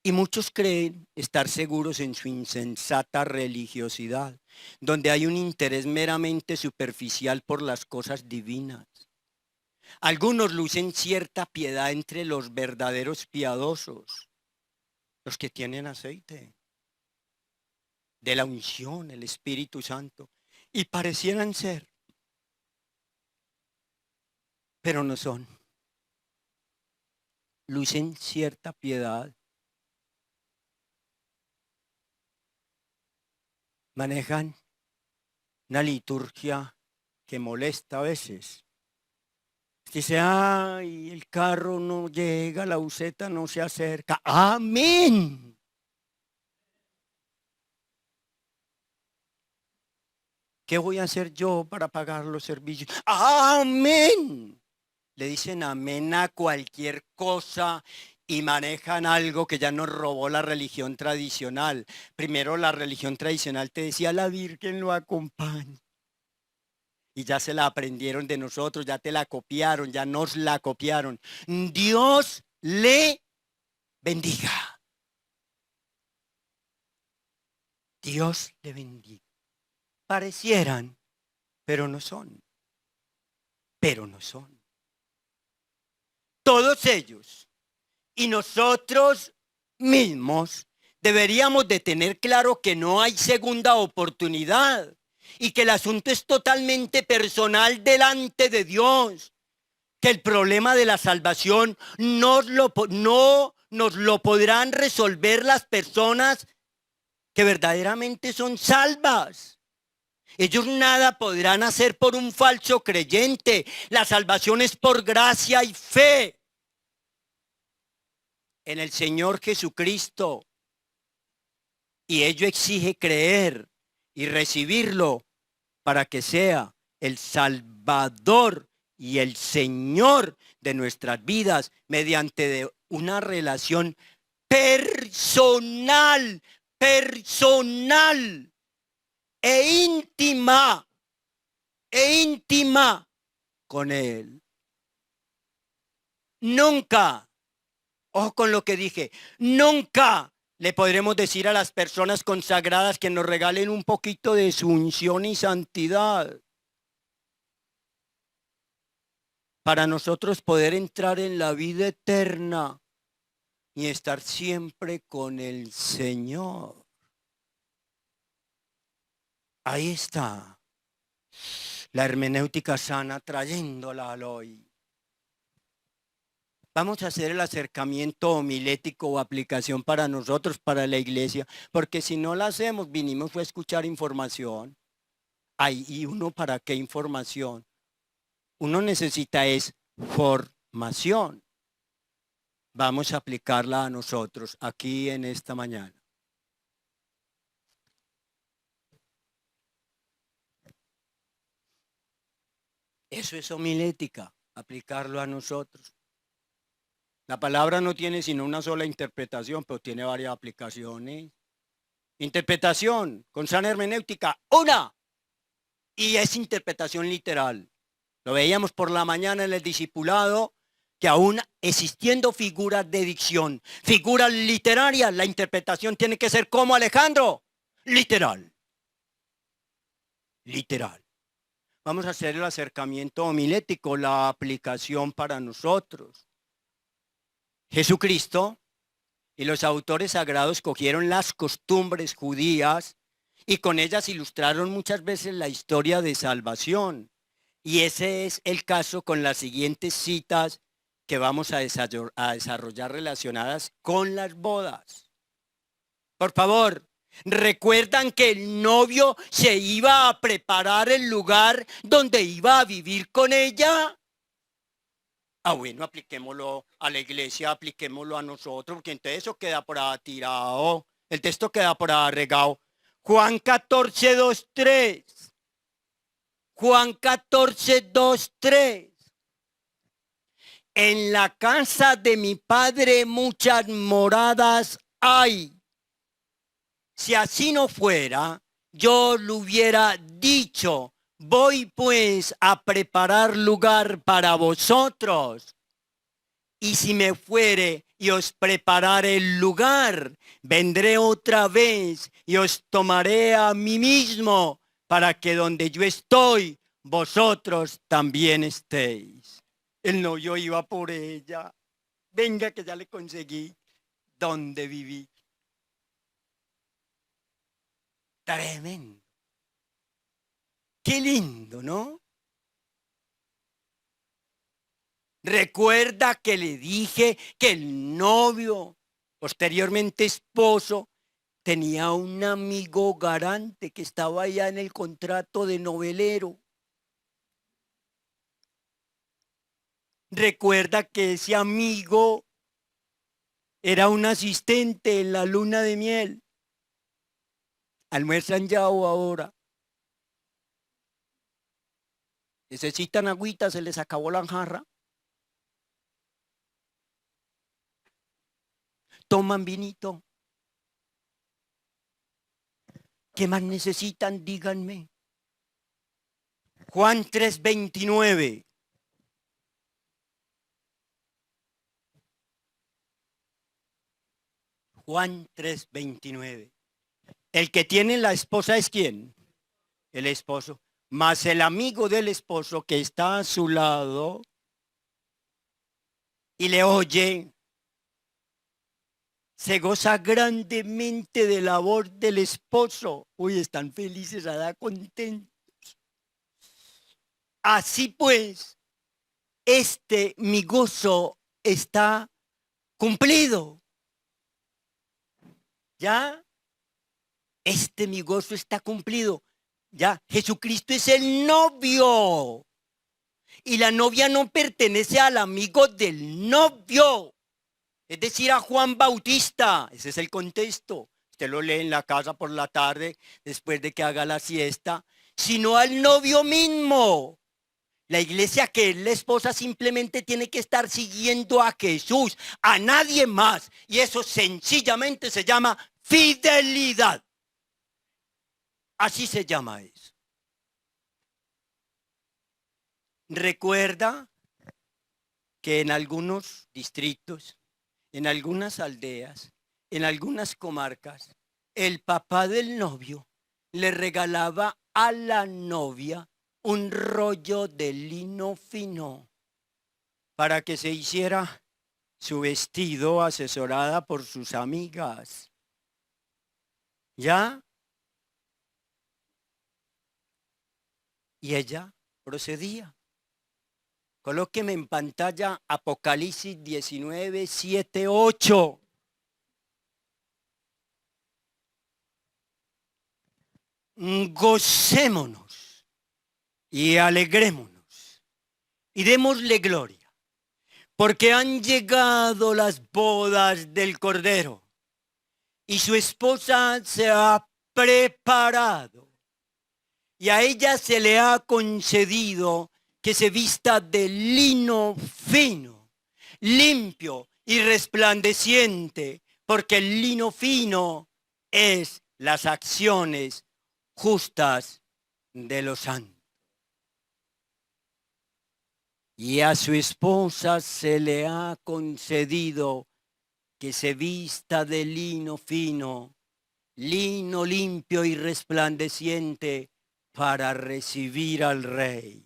Y muchos creen estar seguros en su insensata religiosidad, donde hay un interés meramente superficial por las cosas divinas. Algunos lucen cierta piedad entre los verdaderos piadosos, los que tienen aceite de la unción, el Espíritu Santo, y parecieran ser, pero no son. Lucen cierta piedad, manejan una liturgia que molesta a veces. Dice, ay, el carro no llega, la buseta no se acerca. Amén. ¿Qué voy a hacer yo para pagar los servicios? Amén. Le dicen amén a cualquier cosa y manejan algo que ya nos robó la religión tradicional. Primero la religión tradicional te decía, la Virgen lo acompaña. Y ya se la aprendieron de nosotros, ya te la copiaron, ya nos la copiaron. Dios le bendiga. Dios le bendiga. Parecieran, pero no son. Pero no son. Todos ellos y nosotros mismos deberíamos de tener claro que no hay segunda oportunidad y que el asunto es totalmente personal delante de Dios, que el problema de la salvación no nos lo podrán resolver las personas que verdaderamente son salvas. Ellos nada podrán hacer por un falso creyente. La salvación es por gracia y fe en el Señor Jesucristo. Y ello exige creer y recibirlo para que sea el Salvador y el Señor de nuestras vidas mediante una relación personal e íntima con Él. Nunca, ojo con lo que dije, nunca le podremos decir a las personas consagradas que nos regalen un poquito de su unción y santidad para nosotros poder entrar en la vida eterna y estar siempre con el Señor. Ahí está la hermenéutica sana trayéndola al hoy. Vamos a hacer el acercamiento homilético o aplicación para nosotros, para la iglesia, porque si no la hacemos, vinimos a escuchar información. Ay, ¿y uno para qué información? Uno necesita es formación. Vamos a aplicarla a nosotros aquí en esta mañana. Eso es homilética, aplicarlo a nosotros. La palabra no tiene sino una sola interpretación, pero tiene varias aplicaciones. Interpretación con sana hermenéutica, una. Y es interpretación literal. Lo veíamos por la mañana en el discipulado, que aún existiendo figuras de dicción, figuras literarias, la interpretación tiene que ser como Alejandro, literal. Literal. Vamos a hacer el acercamiento homilético, la aplicación para nosotros. Jesucristo y los autores sagrados cogieron las costumbres judías y con ellas ilustraron muchas veces la historia de salvación. Y ese es el caso con las siguientes citas que vamos a desarrollar relacionadas con las bodas. Por favor, ¿recuerdan que el novio se iba a preparar el lugar donde iba a vivir con ella? Bueno, apliquémoslo a la iglesia, apliquémoslo a nosotros, porque entonces eso queda por ahí tirado. El texto queda por ahí regado. Juan 14, 2, 3. Juan 14, 2, 3. En la casa de mi Padre muchas moradas hay. Si así no fuera, yo lo hubiera dicho. Voy pues a preparar lugar para vosotros. Y si me fuere y os prepararé el lugar, vendré otra vez y os tomaré a mí mismo, para que donde yo estoy, vosotros también estéis. El novio iba por ella. Venga que ya le conseguí donde vivir. Tremendo. Qué lindo, ¿no? Recuerda que le dije que el novio, posteriormente esposo, tenía un amigo garante que estaba allá en el contrato de novelero. Recuerda que ese amigo era un asistente en la luna de miel. Almuerzan ya o ahora. Necesitan agüita, se les acabó la jarra. Toman vinito. ¿Qué más necesitan? Díganme. Juan 3:29. Juan 3:29. El que tiene la esposa es ¿quién? El esposo. Mas el amigo del esposo que está a su lado y le oye, se goza grandemente de la voz del esposo. Uy, están felices, allá contentos. Así pues, mi gozo está cumplido. ¿Ya? Mi gozo está cumplido. Ya, Jesucristo es el novio. Y la novia no pertenece al amigo del novio. Es decir, a Juan Bautista. Ese es el contexto. Usted lo lee en la casa por la tarde, después de que haga la siesta. Sino al novio mismo. La iglesia, que es la esposa, simplemente tiene que estar siguiendo a Jesús, a nadie más. Y eso sencillamente se llama fidelidad. Así se llama eso. Recuerda que en algunos distritos, en algunas aldeas, en algunas comarcas, el papá del novio le regalaba a la novia un rollo de lino fino para que se hiciera su vestido, asesorada por sus amigas. ¿Ya? Y ella procedía. Colóqueme en pantalla Apocalipsis 19, 7, 8. Gocémonos y alegrémonos y démosle gloria, porque han llegado las bodas del Cordero y su esposa se ha preparado y a ella se le ha concedido que se vista de lino fino, limpio y resplandeciente, porque el lino fino es las acciones justas de los santos. Y a su esposa se le ha concedido que se vista de lino fino, lino limpio y resplandeciente, para recibir al Rey.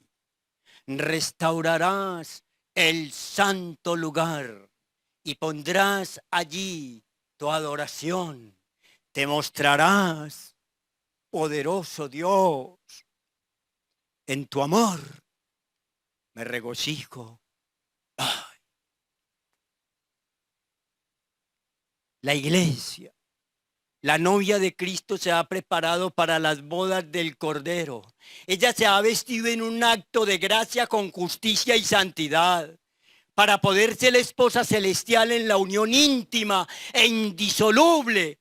Restaurarás el santo lugar y pondrás allí tu adoración. Te mostrarás, poderoso Dios, en tu amor. Me regocijo. Ay. La iglesia, la novia de Cristo, se ha preparado para las bodas del Cordero. Ella se ha vestido en un acto de gracia con justicia y santidad, para poder ser la esposa celestial en la unión íntima e indisoluble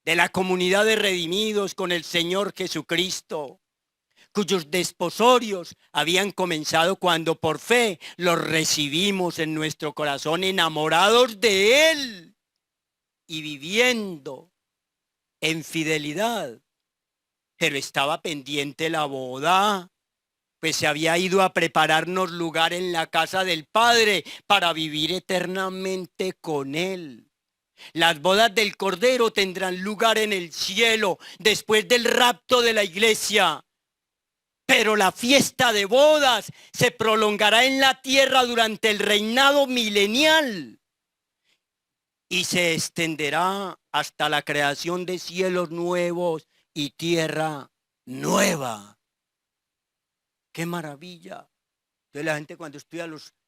de la comunidad de redimidos con el Señor Jesucristo, cuyos desposorios habían comenzado cuando por fe los recibimos en nuestro corazón, enamorados de Él y viviendo en fidelidad. Pero estaba pendiente la boda, pues se había ido a prepararnos lugar en la casa del Padre para vivir eternamente con Él. Las bodas del Cordero tendrán lugar en el cielo después del rapto de la iglesia. Pero la fiesta de bodas se prolongará en la tierra durante el reinado milenial y se extenderá hasta la creación de cielos nuevos y tierra nueva. ¡Qué maravilla! Entonces la gente cuando estudia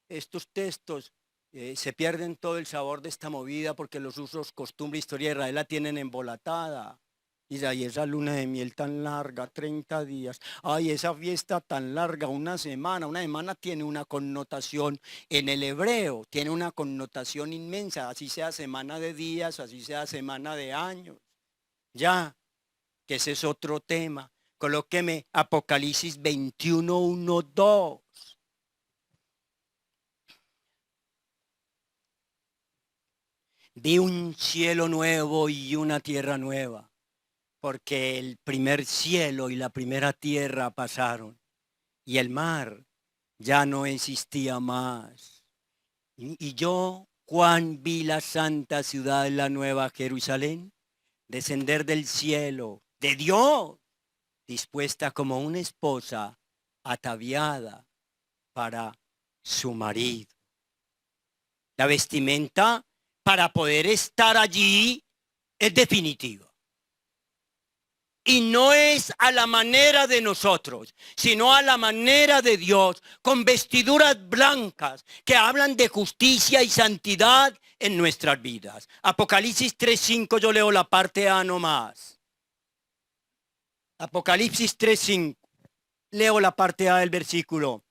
estos textos se pierden todo el sabor de esta movida porque los usos, costumbre, historia de Israel la tienen embolatada. Y ahí esa luna de miel tan larga, 30 días. Ay, esa fiesta tan larga, una semana. Una semana tiene una connotación en el hebreo, tiene una connotación inmensa, así sea semana de días, así sea semana de años. Ya, que ese es otro tema. Colóqueme Apocalipsis 21, 1, 2. Vi un cielo nuevo y una tierra nueva, porque el primer cielo y la primera tierra pasaron, y el mar ya no existía más. Y yo, Juan, vi la santa ciudad, la nueva Jerusalén, descender del cielo, de Dios, dispuesta como una esposa ataviada para su marido. La vestimenta para poder estar allí es definitiva. Y no es a la manera de nosotros, sino a la manera de Dios, con vestiduras blancas que hablan de justicia y santidad en nuestras vidas. Apocalipsis 3:5, yo leo la parte A nomás. Apocalipsis 3:5, leo la parte A del versículo.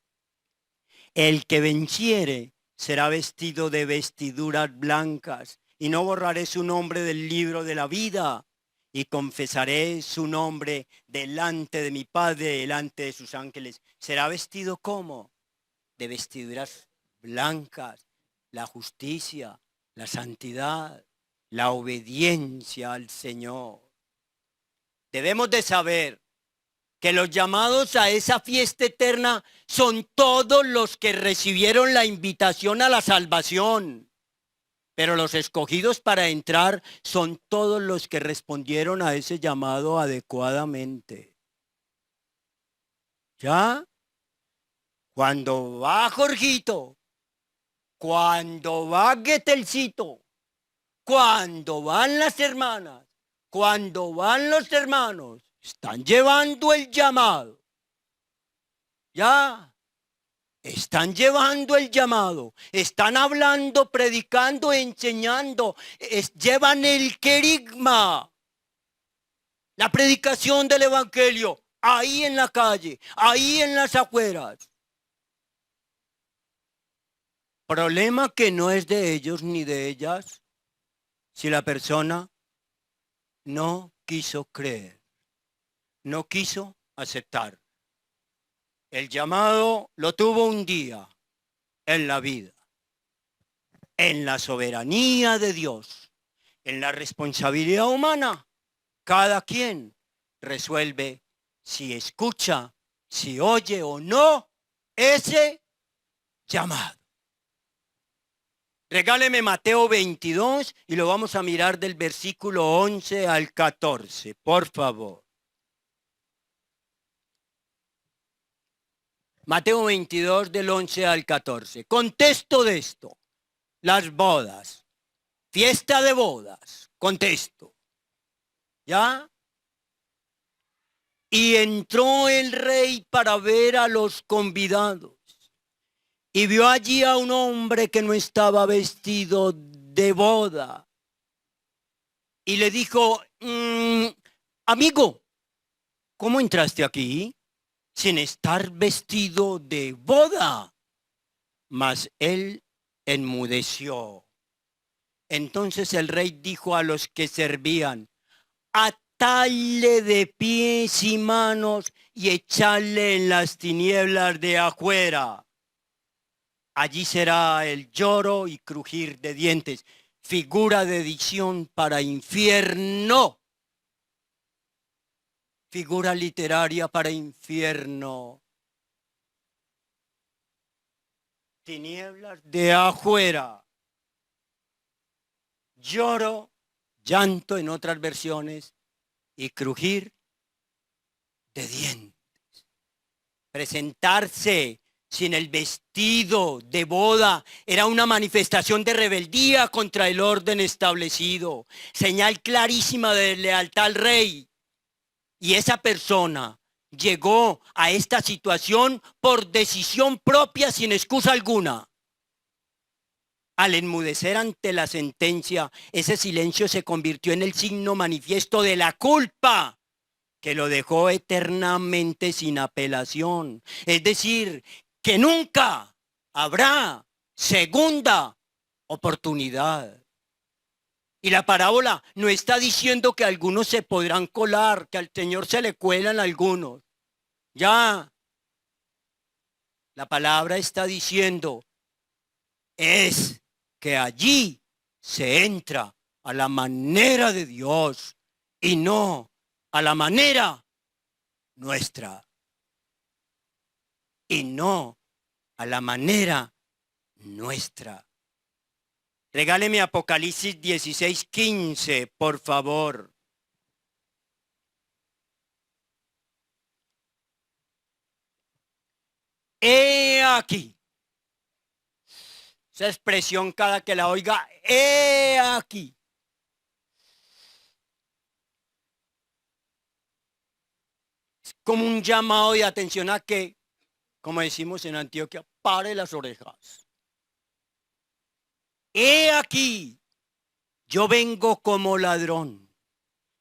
El que venciere será vestido de vestiduras blancas, y no borraré su nombre del libro de la vida, y confesaré su nombre delante de mi Padre, delante de sus ángeles. ¿Será vestido cómo? De vestiduras blancas, la justicia, la santidad, la obediencia al Señor. Debemos de saber que los llamados a esa fiesta eterna son todos los que recibieron la invitación a la salvación. Pero los escogidos para entrar son todos los que respondieron a ese llamado adecuadamente. ¿Ya? Cuando va Jorgito, cuando va Getelcito, cuando van las hermanas, cuando van los hermanos, están llevando el llamado. ¿Ya? Están llevando el llamado, están hablando, predicando, enseñando, llevan el querigma, la predicación del evangelio, ahí en la calle, ahí en las afueras. Problema que no es de ellos ni de ellas si la persona no quiso creer, no quiso aceptar. El llamado lo tuvo un día en la vida. En la soberanía de Dios, en la responsabilidad humana, cada quien resuelve si escucha, si oye o no ese llamado. Regáleme Mateo 22 y lo vamos a mirar del versículo 11 al 14, por favor. Mateo 22 del 11 al 14. Contexto de esto. Las bodas. Fiesta de bodas. Contexto. ¿Ya? Y entró el rey para ver a los convidados. Y vio allí a un hombre que no estaba vestido de boda. Y le dijo, amigo, ¿cómo entraste aquí sin estar vestido de boda? Mas él enmudeció. Entonces el rey dijo a los que servían, atadle de pies y manos y echarle en las tinieblas de afuera. Allí será el lloro y crujir de dientes, figura de dicción para infierno. Figura literaria para infierno. Tinieblas de afuera. Lloro, llanto en otras versiones y crujir de dientes. Presentarse sin el vestido de boda era una manifestación de rebeldía contra el orden establecido, señal clarísima de lealtad al rey. Y esa persona llegó a esta situación por decisión propia sin excusa alguna. Al enmudecer ante la sentencia, ese silencio se convirtió en el signo manifiesto de la culpa que lo dejó eternamente sin apelación. Es decir, que nunca habrá segunda oportunidad. Y la parábola no está diciendo que algunos se podrán colar, que al Señor se le cuelan algunos. Ya, la palabra está diciendo es que allí se entra a la manera de Dios y no a la manera nuestra. Y no a la manera nuestra. Regáleme Apocalipsis 16:15, por favor. He aquí. Esa expresión cada que la oiga, he aquí. Es como un llamado de atención a que, como decimos en Antioquia, pare las orejas. He aquí, yo vengo como ladrón.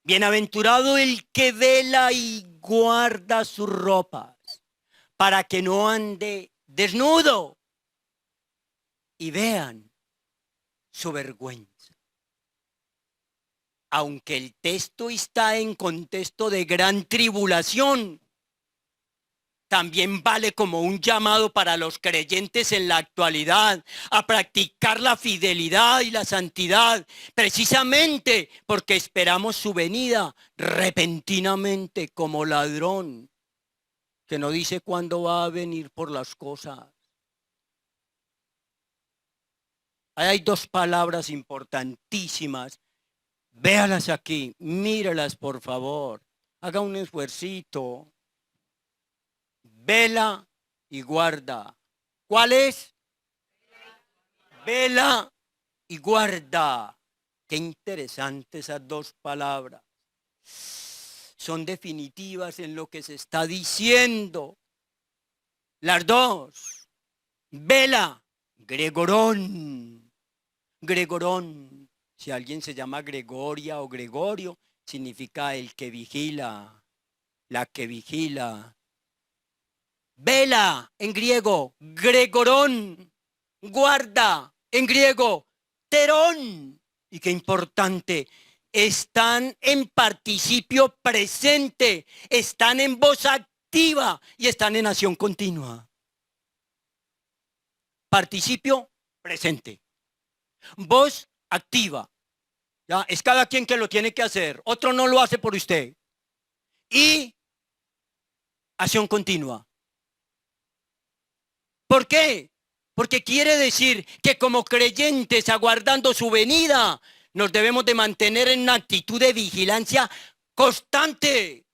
Bienaventurado el que vela y guarda sus ropas, para que no ande desnudo y vean su vergüenza. Aunque el texto está en contexto de gran tribulación, también vale como un llamado para los creyentes en la actualidad a practicar la fidelidad y la santidad, precisamente porque esperamos su venida repentinamente como ladrón, que no dice cuándo va a venir por las cosas. Hay dos palabras importantísimas. Véalas aquí, míralas por favor. Haga un esfuercito. Vela y guarda. ¿Cuál es? Vela y guarda. Qué interesante esas dos palabras. Son definitivas en lo que se está diciendo. Las dos. Vela, Gregorón. Gregorón. Si alguien se llama Gregoria o Gregorio, significa el que vigila, la que vigila. Vela en griego, Gregorón. Guarda en griego, Terón. Y qué importante, están en participio presente, están en voz activa y están en acción continua. Participio presente. Voz activa. ¿Ya? Es cada quien que lo tiene que hacer. Otro no lo hace por usted. Y acción continua. ¿Por qué? Porque quiere decir que como creyentes aguardando su venida, nos debemos de mantener en una actitud de vigilancia constante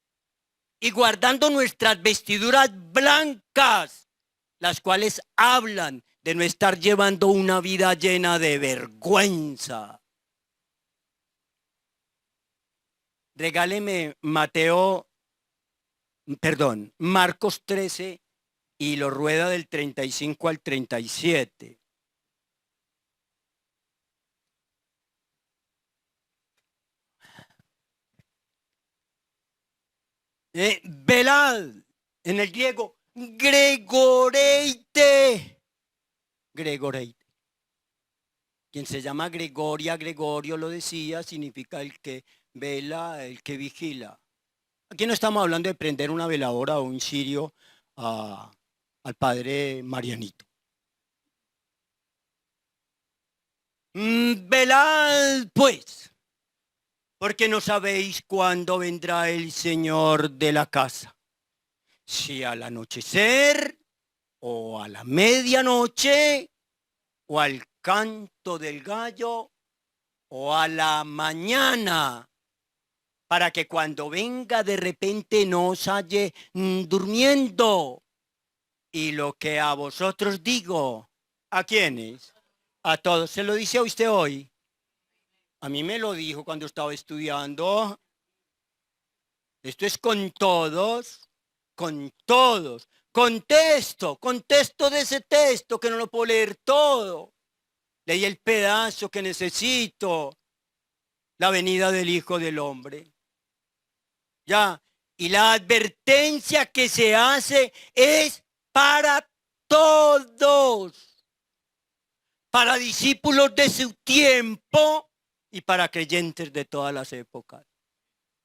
y guardando nuestras vestiduras blancas, las cuales hablan de no estar llevando una vida llena de vergüenza. Regáleme Marcos 13 y lo rueda del 35 al 37. Velad, en el griego, gregoreite. Gregoreite. Quien se llama Gregoria, Gregorio lo decía, significa el que vela, el que vigila. Aquí no estamos hablando de prender una veladora o un cirio al padre Marianito. Velad pues, porque no sabéis cuándo vendrá el Señor de la casa. Si al anochecer, o a la medianoche, o al canto del gallo, o a la mañana, para que cuando venga de repente no os halle durmiendo. Y lo que a vosotros digo, ¿a quiénes? A todos. ¿Se lo dice a usted hoy? A mí me lo dijo cuando estaba estudiando. Esto es con todos, con todos. Contesto de ese texto que no lo puedo leer todo. Leí el pedazo que necesito. La venida del Hijo del Hombre. Ya. Y la advertencia que se hace es para todos. Para discípulos de su tiempo y para creyentes de todas las épocas.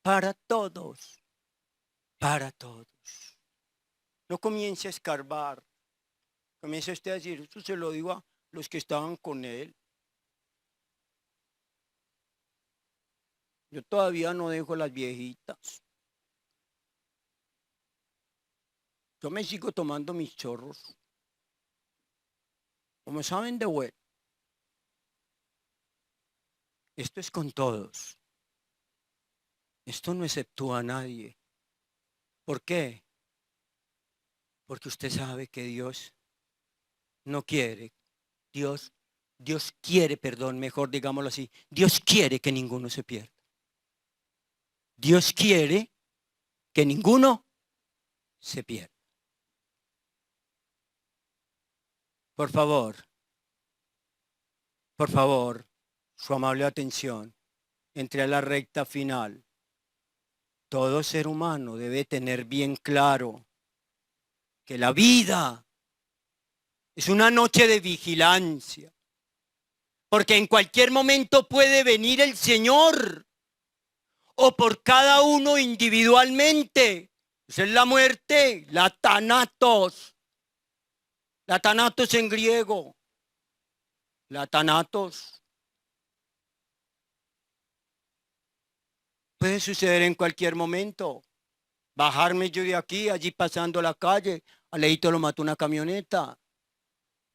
Para todos. Para todos. No comience a escarbar. Comience usted a decir, esto se lo digo a los que estaban con él. Yo todavía no dejo las viejitas. Yo me sigo tomando mis chorros. Como saben de bueno. Esto es con todos. Esto no exceptúa a nadie. ¿Por qué? Porque usted sabe que Dios no quiere. Dios quiere, perdón, mejor digámoslo así. Dios quiere que ninguno se pierda. Dios quiere que ninguno se pierda. Por favor, su amable atención. Entre a la recta final. Todo ser humano debe tener bien claro que la vida es una noche de vigilancia. Porque en cualquier momento puede venir el Señor. O por cada uno individualmente. Esa es la muerte, la thanatos. La thanatos en griego. La thanatos. Puede suceder en cualquier momento. Bajarme yo de aquí, allí pasando la calle, al ladito lo mató una camioneta.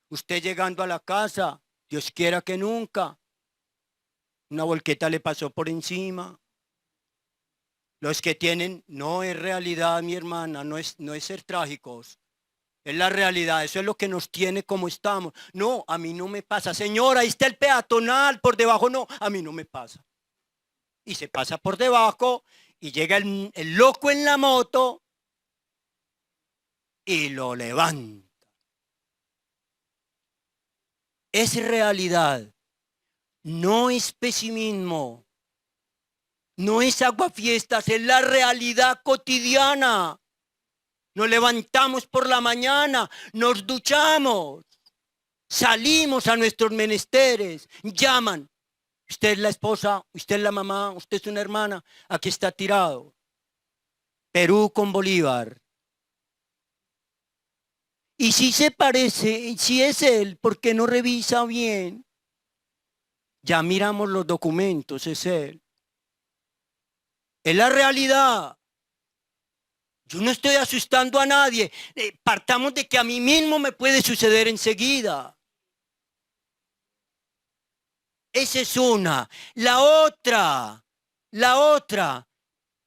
Usted llegando a la casa, Dios quiera que nunca. Una volqueta le pasó por encima. Los que tienen, no es realidad, mi hermana, no es ser trágicos. Es la realidad, eso es lo que nos tiene como estamos. No, a mí no me pasa. Señora, ahí está el peatonal, por debajo no, a mí no me pasa. Y se pasa por debajo y llega el loco en la moto y lo levanta. Es realidad, no es pesimismo, no es aguafiestas, es la realidad cotidiana. Nos levantamos por la mañana, nos duchamos, salimos a nuestros menesteres, llaman. Usted es la esposa, usted es la mamá, usted es una hermana, aquí está tirado. Perú con Bolívar. Y si se parece, si es él, ¿por qué no revisa bien? Ya miramos los documentos, es él. Es la realidad. Yo no estoy asustando a nadie. Partamos de que a mí mismo me puede suceder enseguida. Esa es una. La otra,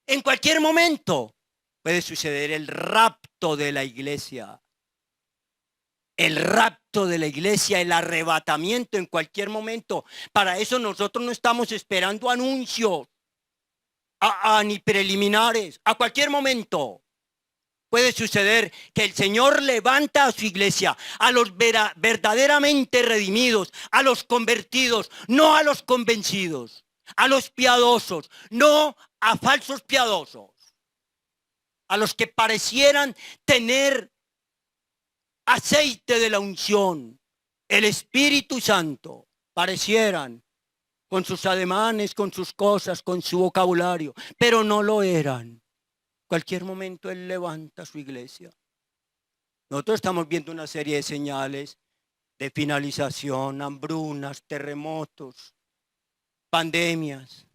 en cualquier momento puede suceder el rapto de la iglesia. El rapto de la iglesia, el arrebatamiento en cualquier momento. Para eso nosotros no estamos esperando anuncios ni preliminares. A cualquier momento puede suceder que el Señor levanta a su iglesia, a los verdaderamente redimidos, a los convertidos, no a los convencidos, a los piadosos, no a falsos piadosos, a los que parecieran tener aceite de la unción, el Espíritu Santo, parecieran con sus ademanes, con sus cosas, con su vocabulario, pero no lo eran. Cualquier momento Él levanta su iglesia. Nosotros estamos viendo una serie de señales de finalización, hambrunas, terremotos, pandemias.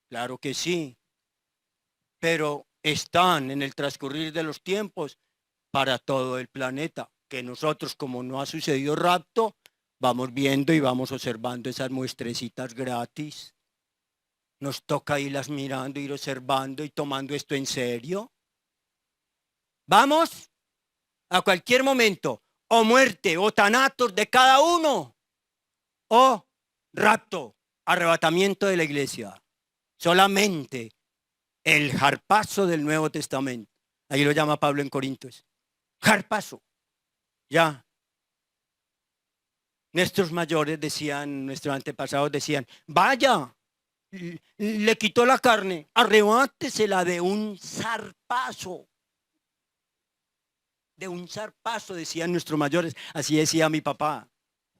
Claro que sí, pero están en el transcurrir de los tiempos para todo el planeta, que nosotros, como no ha sucedido rapto, vamos viendo y vamos observando esas muestrecitas gratis. Nos toca irlas mirando, ir observando y tomando esto en serio. ¿Vamos? a cualquier momento, o muerte o tanatos de cada uno, o rapto, arrebatamiento de la iglesia. Solamente el harpazo del Nuevo Testamento. Ahí lo llama Pablo en Corintios. Harpazo. Ya. Nuestros mayores decían, nuestros antepasados decían, vaya, le quitó la carne, arrebátesela de un zarpazo. De un zarpazo, decían nuestros mayores. Así decía mi papá.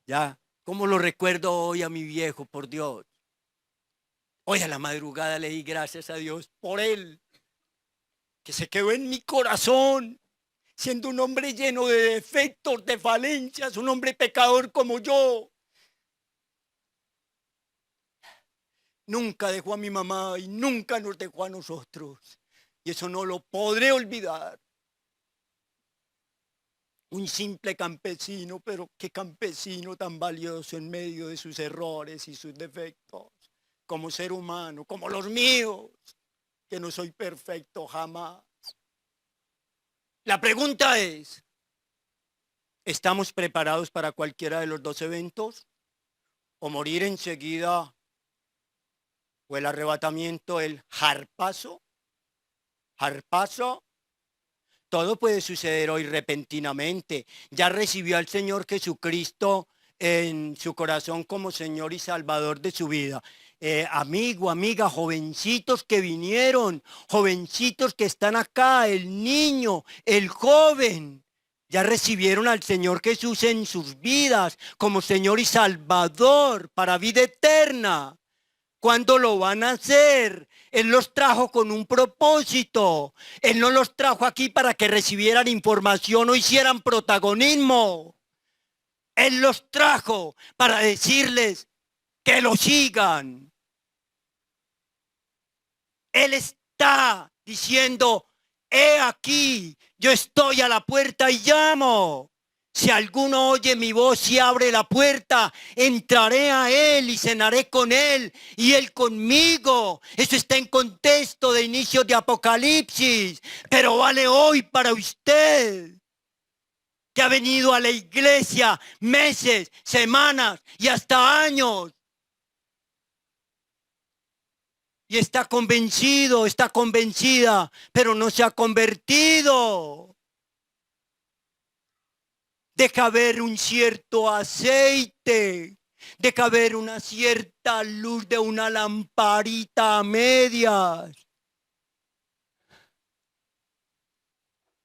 Ya, ¿cómo lo recuerdo hoy a mi viejo, por Dios? Hoy a la madrugada le di gracias a Dios por él, que se quedó en mi corazón, siendo un hombre lleno de defectos, de falencias, un hombre pecador como yo. Nunca dejó a mi mamá y nunca nos dejó a nosotros. Y eso no lo podré olvidar. Un simple campesino, pero qué campesino tan valioso en medio de sus errores y sus defectos. Como ser humano, como los míos, que no soy perfecto jamás. La pregunta es, ¿estamos preparados para cualquiera de los dos eventos? ¿O morir enseguida? ¿O el arrebatamiento, el harpazo? ¿Harpazo? Todo puede suceder hoy repentinamente. Ya recibió al Señor Jesucristo en su corazón como Señor y Salvador de su vida. Amigo, amiga, jovencitos que vinieron, jovencitos que están acá, el niño, el joven, ya recibieron al Señor Jesús en sus vidas como Señor y Salvador para vida eterna. ¿Cuándo lo van a hacer? Él los trajo con un propósito. Él no los trajo aquí para que recibieran información o hicieran protagonismo. Él los trajo para decirles que lo sigan. Él está diciendo, he aquí, yo estoy a la puerta y llamo. Si alguno oye mi voz y abre la puerta, entraré a él y cenaré con él y él conmigo. Eso está en contexto de inicio de Apocalipsis, pero vale hoy para usted, que ha venido a la iglesia meses, semanas y hasta años. Y está convencido, está convencida, pero no se ha convertido. Deja ver un cierto aceite, deja ver una cierta luz de una lamparita a medias.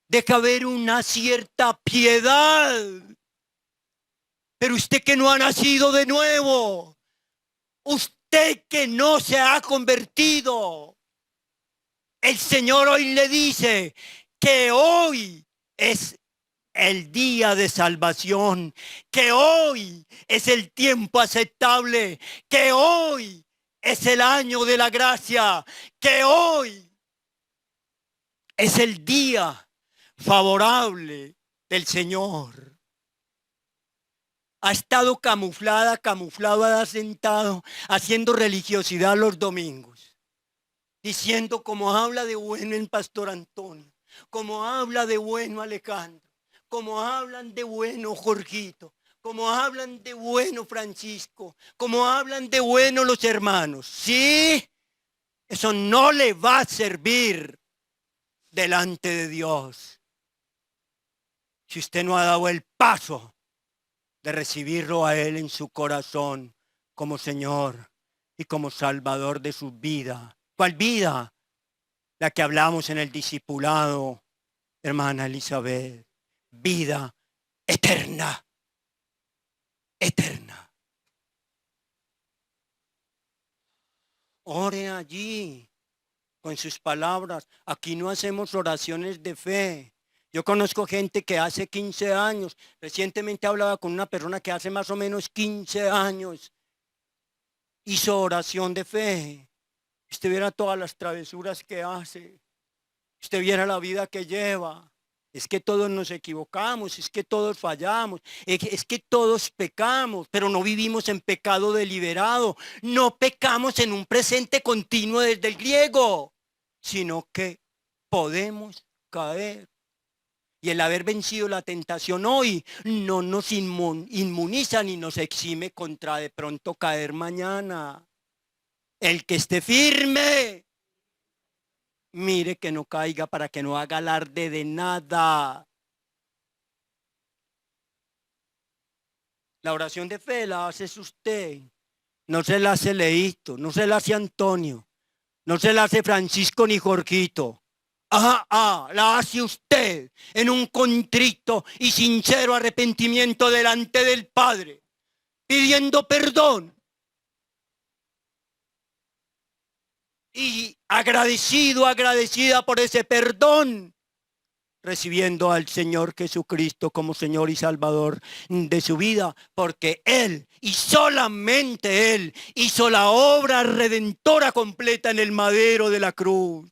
Deja ver una cierta piedad. Pero usted que no ha nacido de nuevo, usted que no se ha convertido, el Señor hoy le dice que hoy es el día de salvación, que hoy es el tiempo aceptable, que hoy es el año de la gracia, que hoy es el día favorable del Señor. Ha estado camuflado, ha sentado, haciendo religiosidad los domingos, diciendo como habla de bueno el pastor Antonio, como habla de bueno Alejandro, como hablan de bueno Jorgito, como hablan de bueno Francisco, como hablan de bueno los hermanos. Sí, eso no le va a servir delante de Dios si usted no ha dado el paso de recibirlo a Él en su corazón como Señor y como Salvador de su vida. ¿Cuál vida? La que hablamos en el discipulado, hermana Elizabeth. Vida eterna, eterna. Ore allí con sus palabras. Aquí no hacemos oraciones de fe. Yo conozco gente que hace 15 años, recientemente hablaba con una persona que hace más o menos 15 años hizo oración de fe. Usted viera todas las travesuras que hace. Usted viera la vida que lleva. Es que todos nos equivocamos, es que todos fallamos, es que todos pecamos, pero no vivimos en pecado deliberado. No pecamos en un presente continuo desde el griego, sino que podemos caer. Y el haber vencido la tentación hoy no nos inmuniza ni nos exime contra de pronto caer mañana. El que esté firme, mire que no caiga para que no haga alarde de nada. La oración de fe la hace usted. No se la hace Leito, no se la hace Antonio, no se la hace Francisco ni Jorgito. La hace usted en un contrito y sincero arrepentimiento delante del Padre, pidiendo perdón y agradecida por ese perdón, recibiendo al Señor Jesucristo como Señor y Salvador de su vida, porque Él y solamente Él hizo la obra redentora completa en el madero de la cruz,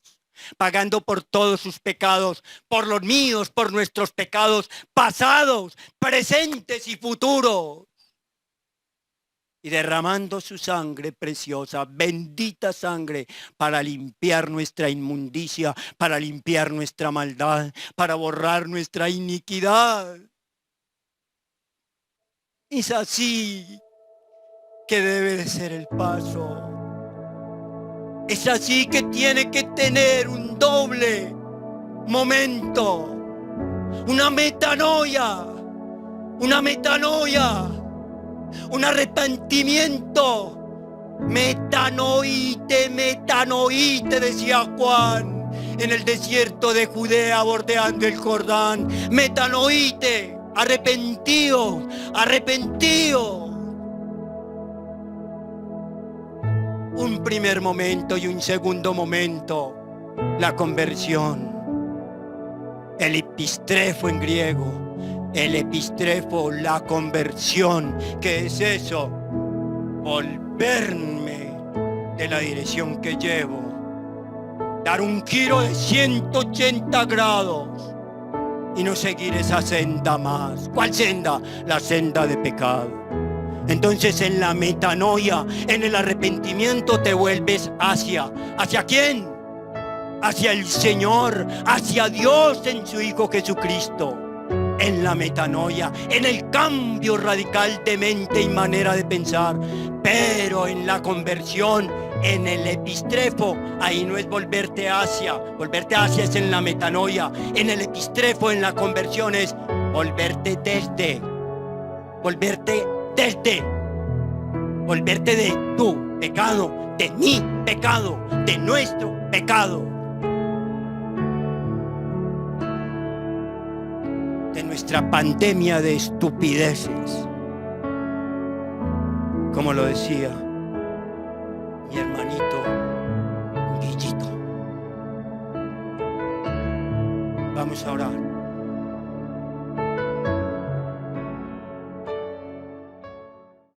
pagando por todos sus pecados, por los míos, por nuestros pecados pasados, presentes y futuros, y derramando su sangre preciosa, bendita sangre, para limpiar nuestra inmundicia, para limpiar nuestra maldad, para borrar nuestra iniquidad. Es así que debe de ser el paso. Es así que tiene que tener un doble momento, una metanoia, un arrepentimiento. Metanoite, decía Juan en el desierto de Judea bordeando el Jordán. Metanoite, arrepentido. Un primer momento y un segundo momento, la conversión. El epistrefo en griego. El epistrefo, la conversión. ¿Qué es eso? Volverme de la dirección que llevo. Dar un giro de 180 grados y no seguir esa senda más. ¿Cuál senda? La senda de pecado. Entonces en la metanoia, en el arrepentimiento te vuelves ¿hacia quién? Hacia el Señor, hacia Dios en su Hijo Jesucristo. En la metanoia, en el cambio radical de mente y manera de pensar. Pero en la conversión, en el epistrefo, ahí no es volverte hacia es en la metanoia. En el epistrefo, en la conversión es volverte de tu pecado, de mi pecado, de nuestro pecado, de nuestra pandemia de estupideces, como lo decía mi hermanito Guillito. Vamos a orar.